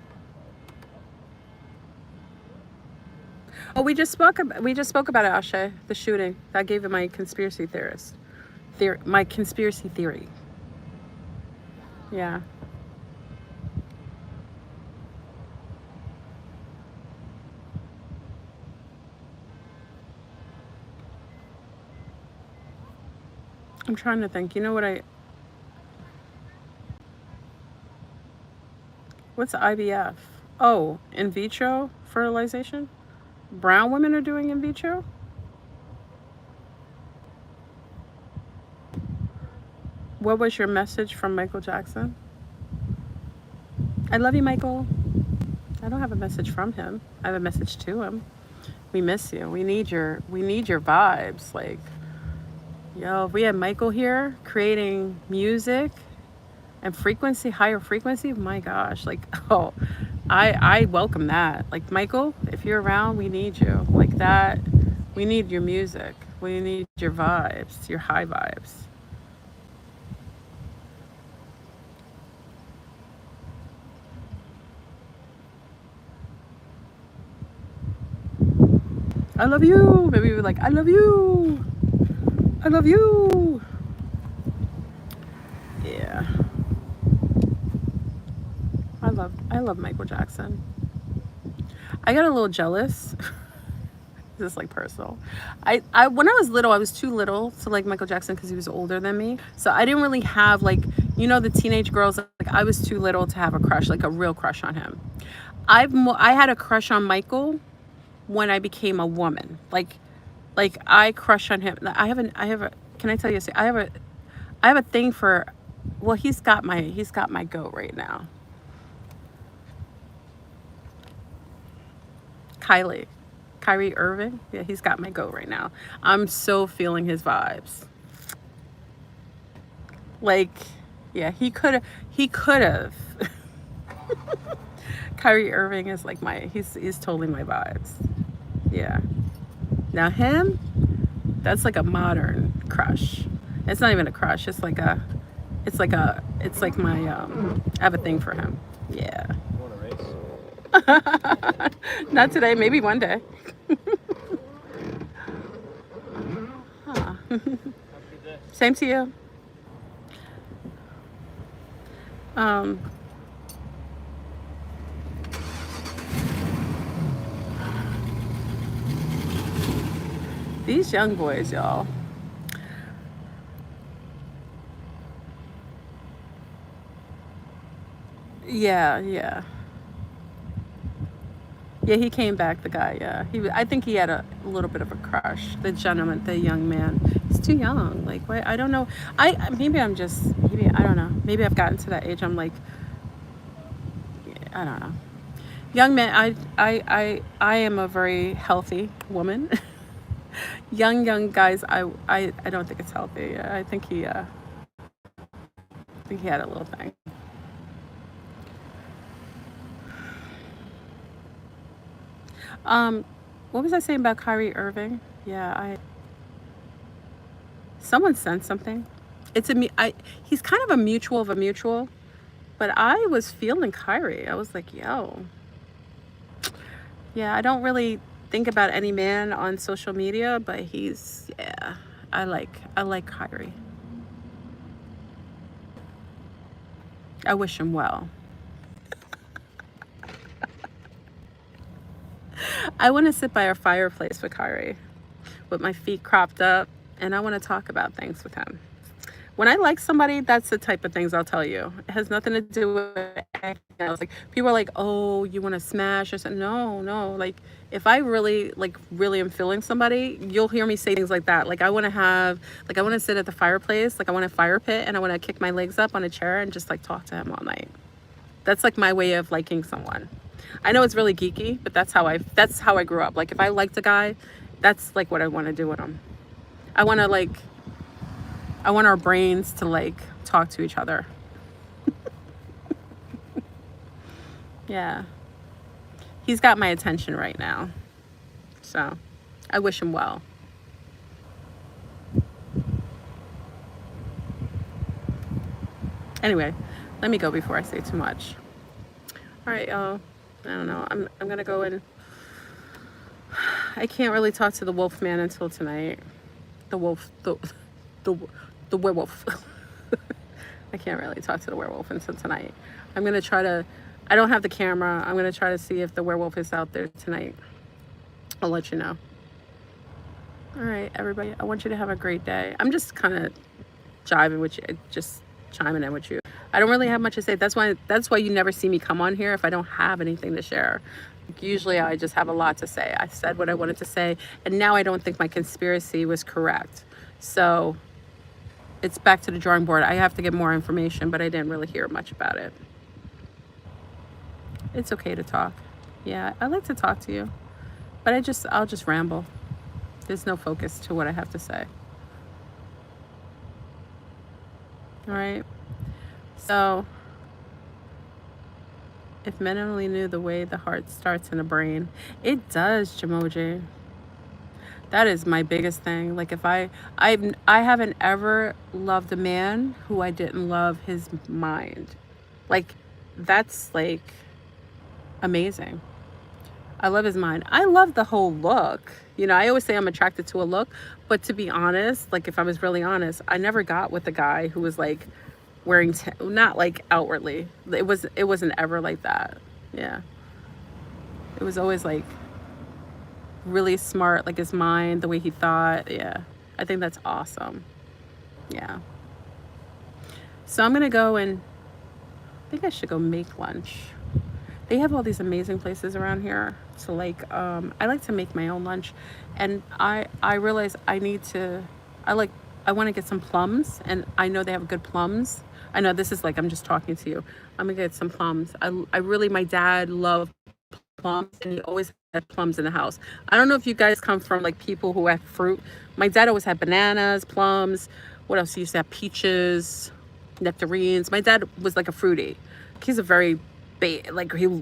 Oh, we just spoke about it, Ashe. The shooting. I gave it my conspiracy theorist. My conspiracy theory. Yeah. I'm trying to think. You know what I what's IVF? Oh, in vitro fertilization? Brown women are doing in vitro? What was your message from Michael Jackson? I love you, Michael. I don't have a message from him. I have a message to him. We miss you. We need your vibes. Like, yo, if we had Michael here creating music and frequency, higher frequency, my gosh, like, oh, I welcome that. Like, Michael, if you're around, we need you. Like that, we need your music. We need your vibes, your high vibes. I love you. Maybe we're like, I love you. I love you. Yeah. I love Michael Jackson. I got a little jealous. This is like personal. I when I was little, I was too little to like Michael Jackson because he was older than me. So I didn't really have like, the teenage girls. Like I was too little to have a crush, like a real crush on him. I had a crush on Michael when I became a woman. Like I crush on him. I have a. Can I tell you? I have a thing for. Well, he's got my goat right now. Kylie. Kyrie Irving. Yeah, he's got my goat right now. I'm so feeling his vibes. Like, yeah, he could have. Kyrie Irving is like he's totally my vibes. Yeah. Now him, that's like a modern crush. It's not even a crush. It's like my I have a thing for him. Yeah. Not today, maybe one day. Huh. Same to you. Um, these young boys, y'all. Yeah, yeah. Yeah, he came back, the guy, yeah. I think he had a little bit of a crush. The gentleman, the young man. He's too young. Like, why? I don't know. Maybe, I don't know. Maybe I've gotten to that age. I'm like, I don't know. Young man, I am a very healthy woman. Young guys, I don't think it's healthy. I think he had a little thing. Um, what was I saying about Kyrie Irving? Yeah, someone sent something. It's a he's kind of a mutual of a mutual, but I was feeling Kyrie. I was like, yo, yeah. I don't really think about any man on social media, but yeah. I like Kyrie. I wish him well. I want to sit by a fireplace with Kyrie, with my feet cropped up, and I want to talk about things with him. When I like somebody, that's the type of things I'll tell you. It has nothing to do with anything else. Like people are like, "Oh, you want to smash?" I said, "No, no." Like if I really am feeling somebody, you'll hear me say things like that. Like I want to sit at the fireplace, like I want a fire pit, and I want to kick my legs up on a chair and just like talk to him all night. That's like my way of liking someone. I know it's really geeky, but that's how I grew up. Like if I liked a guy, that's like what I want to do with him. I want to like I want our brains to like talk to each other. Yeah. He's got my attention right now. So I wish him well. Anyway, let me go before I say too much. All right, y'all. I don't know. I'm gonna go and I can't really talk to the wolf man until tonight. The wolf, the werewolf. I can't really talk to the werewolf until tonight. I'm gonna try to. I don't have the camera. I'm gonna try to see if the werewolf is out there tonight. I'll let you know. All right, everybody. I want you to have a great day. I'm just kind of jiving with you, just chiming in with you. I don't really have much to say. That's why you never see me come on here if I don't have anything to share. Usually I just have a lot to say. I said what I wanted to say, and now I don't think my conspiracy was correct. So it's back to the drawing board. I have to get more information, but I didn't really hear much about it. It's okay to talk. Yeah, I like to talk to you, but I'll just ramble. There's no focus to what I have to say. All right. So, if men only knew the way the heart starts in the brain, it does, Jamoji. That is my biggest thing. Like if I haven't ever loved a man who I didn't love his mind. Like that's like amazing. I love his mind. I love the whole look. You know, I always say I'm attracted to a look, but to be honest, like if I was really honest, I never got with a guy who was like wearing not like outwardly. It wasn't ever like that. Yeah. It was always like really smart, like his mind, the way he thought. Yeah. I think that's awesome. Yeah. So I'm going to go and I think I should go make lunch. They have all these amazing places around here. So like, I like to make my own lunch, and I realize I want to get some plums, and I know they have good plums. I know this is like, I'm just talking to you. I'm gonna get some plums. My dad loved plums, and he always had plums in the house. I don't know if you guys come from like people who have fruit. My dad always had bananas, plums. What else? He used to have peaches, nectarines. My dad was like a fruity. He's a very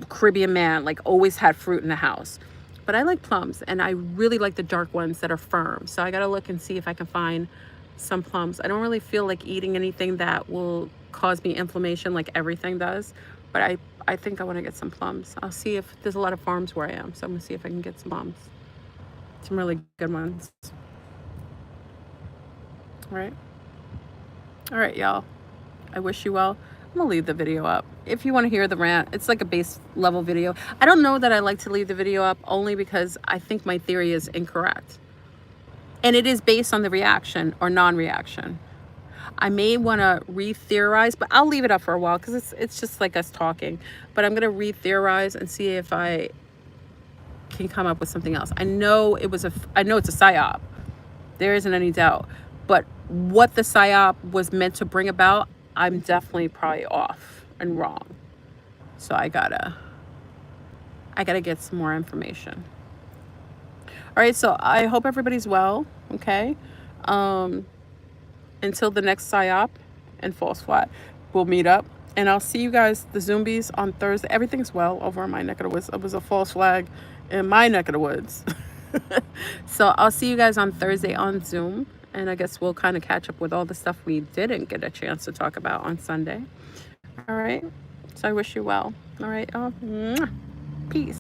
Caribbean man, like always had fruit in the house. But I like plums, and I really like the dark ones that are firm. So I gotta look and see if I can find some plums. I don't really feel like eating anything that will cause me inflammation like everything does, but I think I want to get some plums. I'll see if there's a lot of farms where I am, so I'm gonna see if I can get some plums. Some really good ones. All right, y'all. I wish you well. I'm gonna leave the video up. If you want to hear the rant, it's like a base level video. I don't know that I like to leave the video up only because I think my theory is incorrect. And it is based on the reaction or non-reaction. I may want to re-theorize, but I'll leave it up for a while because it's just like us talking. But I'm going to re-theorize and see if I can come up with something else. I know it's a psyop. There isn't any doubt. But what the psyop was meant to bring about, I'm definitely probably off and wrong. So I gotta get some more information. All right, so I hope everybody's well, okay? Until the next psyop and false flat, we'll meet up. And I'll see you guys, the zombies, on Thursday. Everything's well over in my neck of the woods. It was a false flag in my neck of the woods. So I'll see you guys on Thursday on Zoom. And I guess we'll kind of catch up with all the stuff we didn't get a chance to talk about on Sunday. All right. So I wish you well. All right. Peace.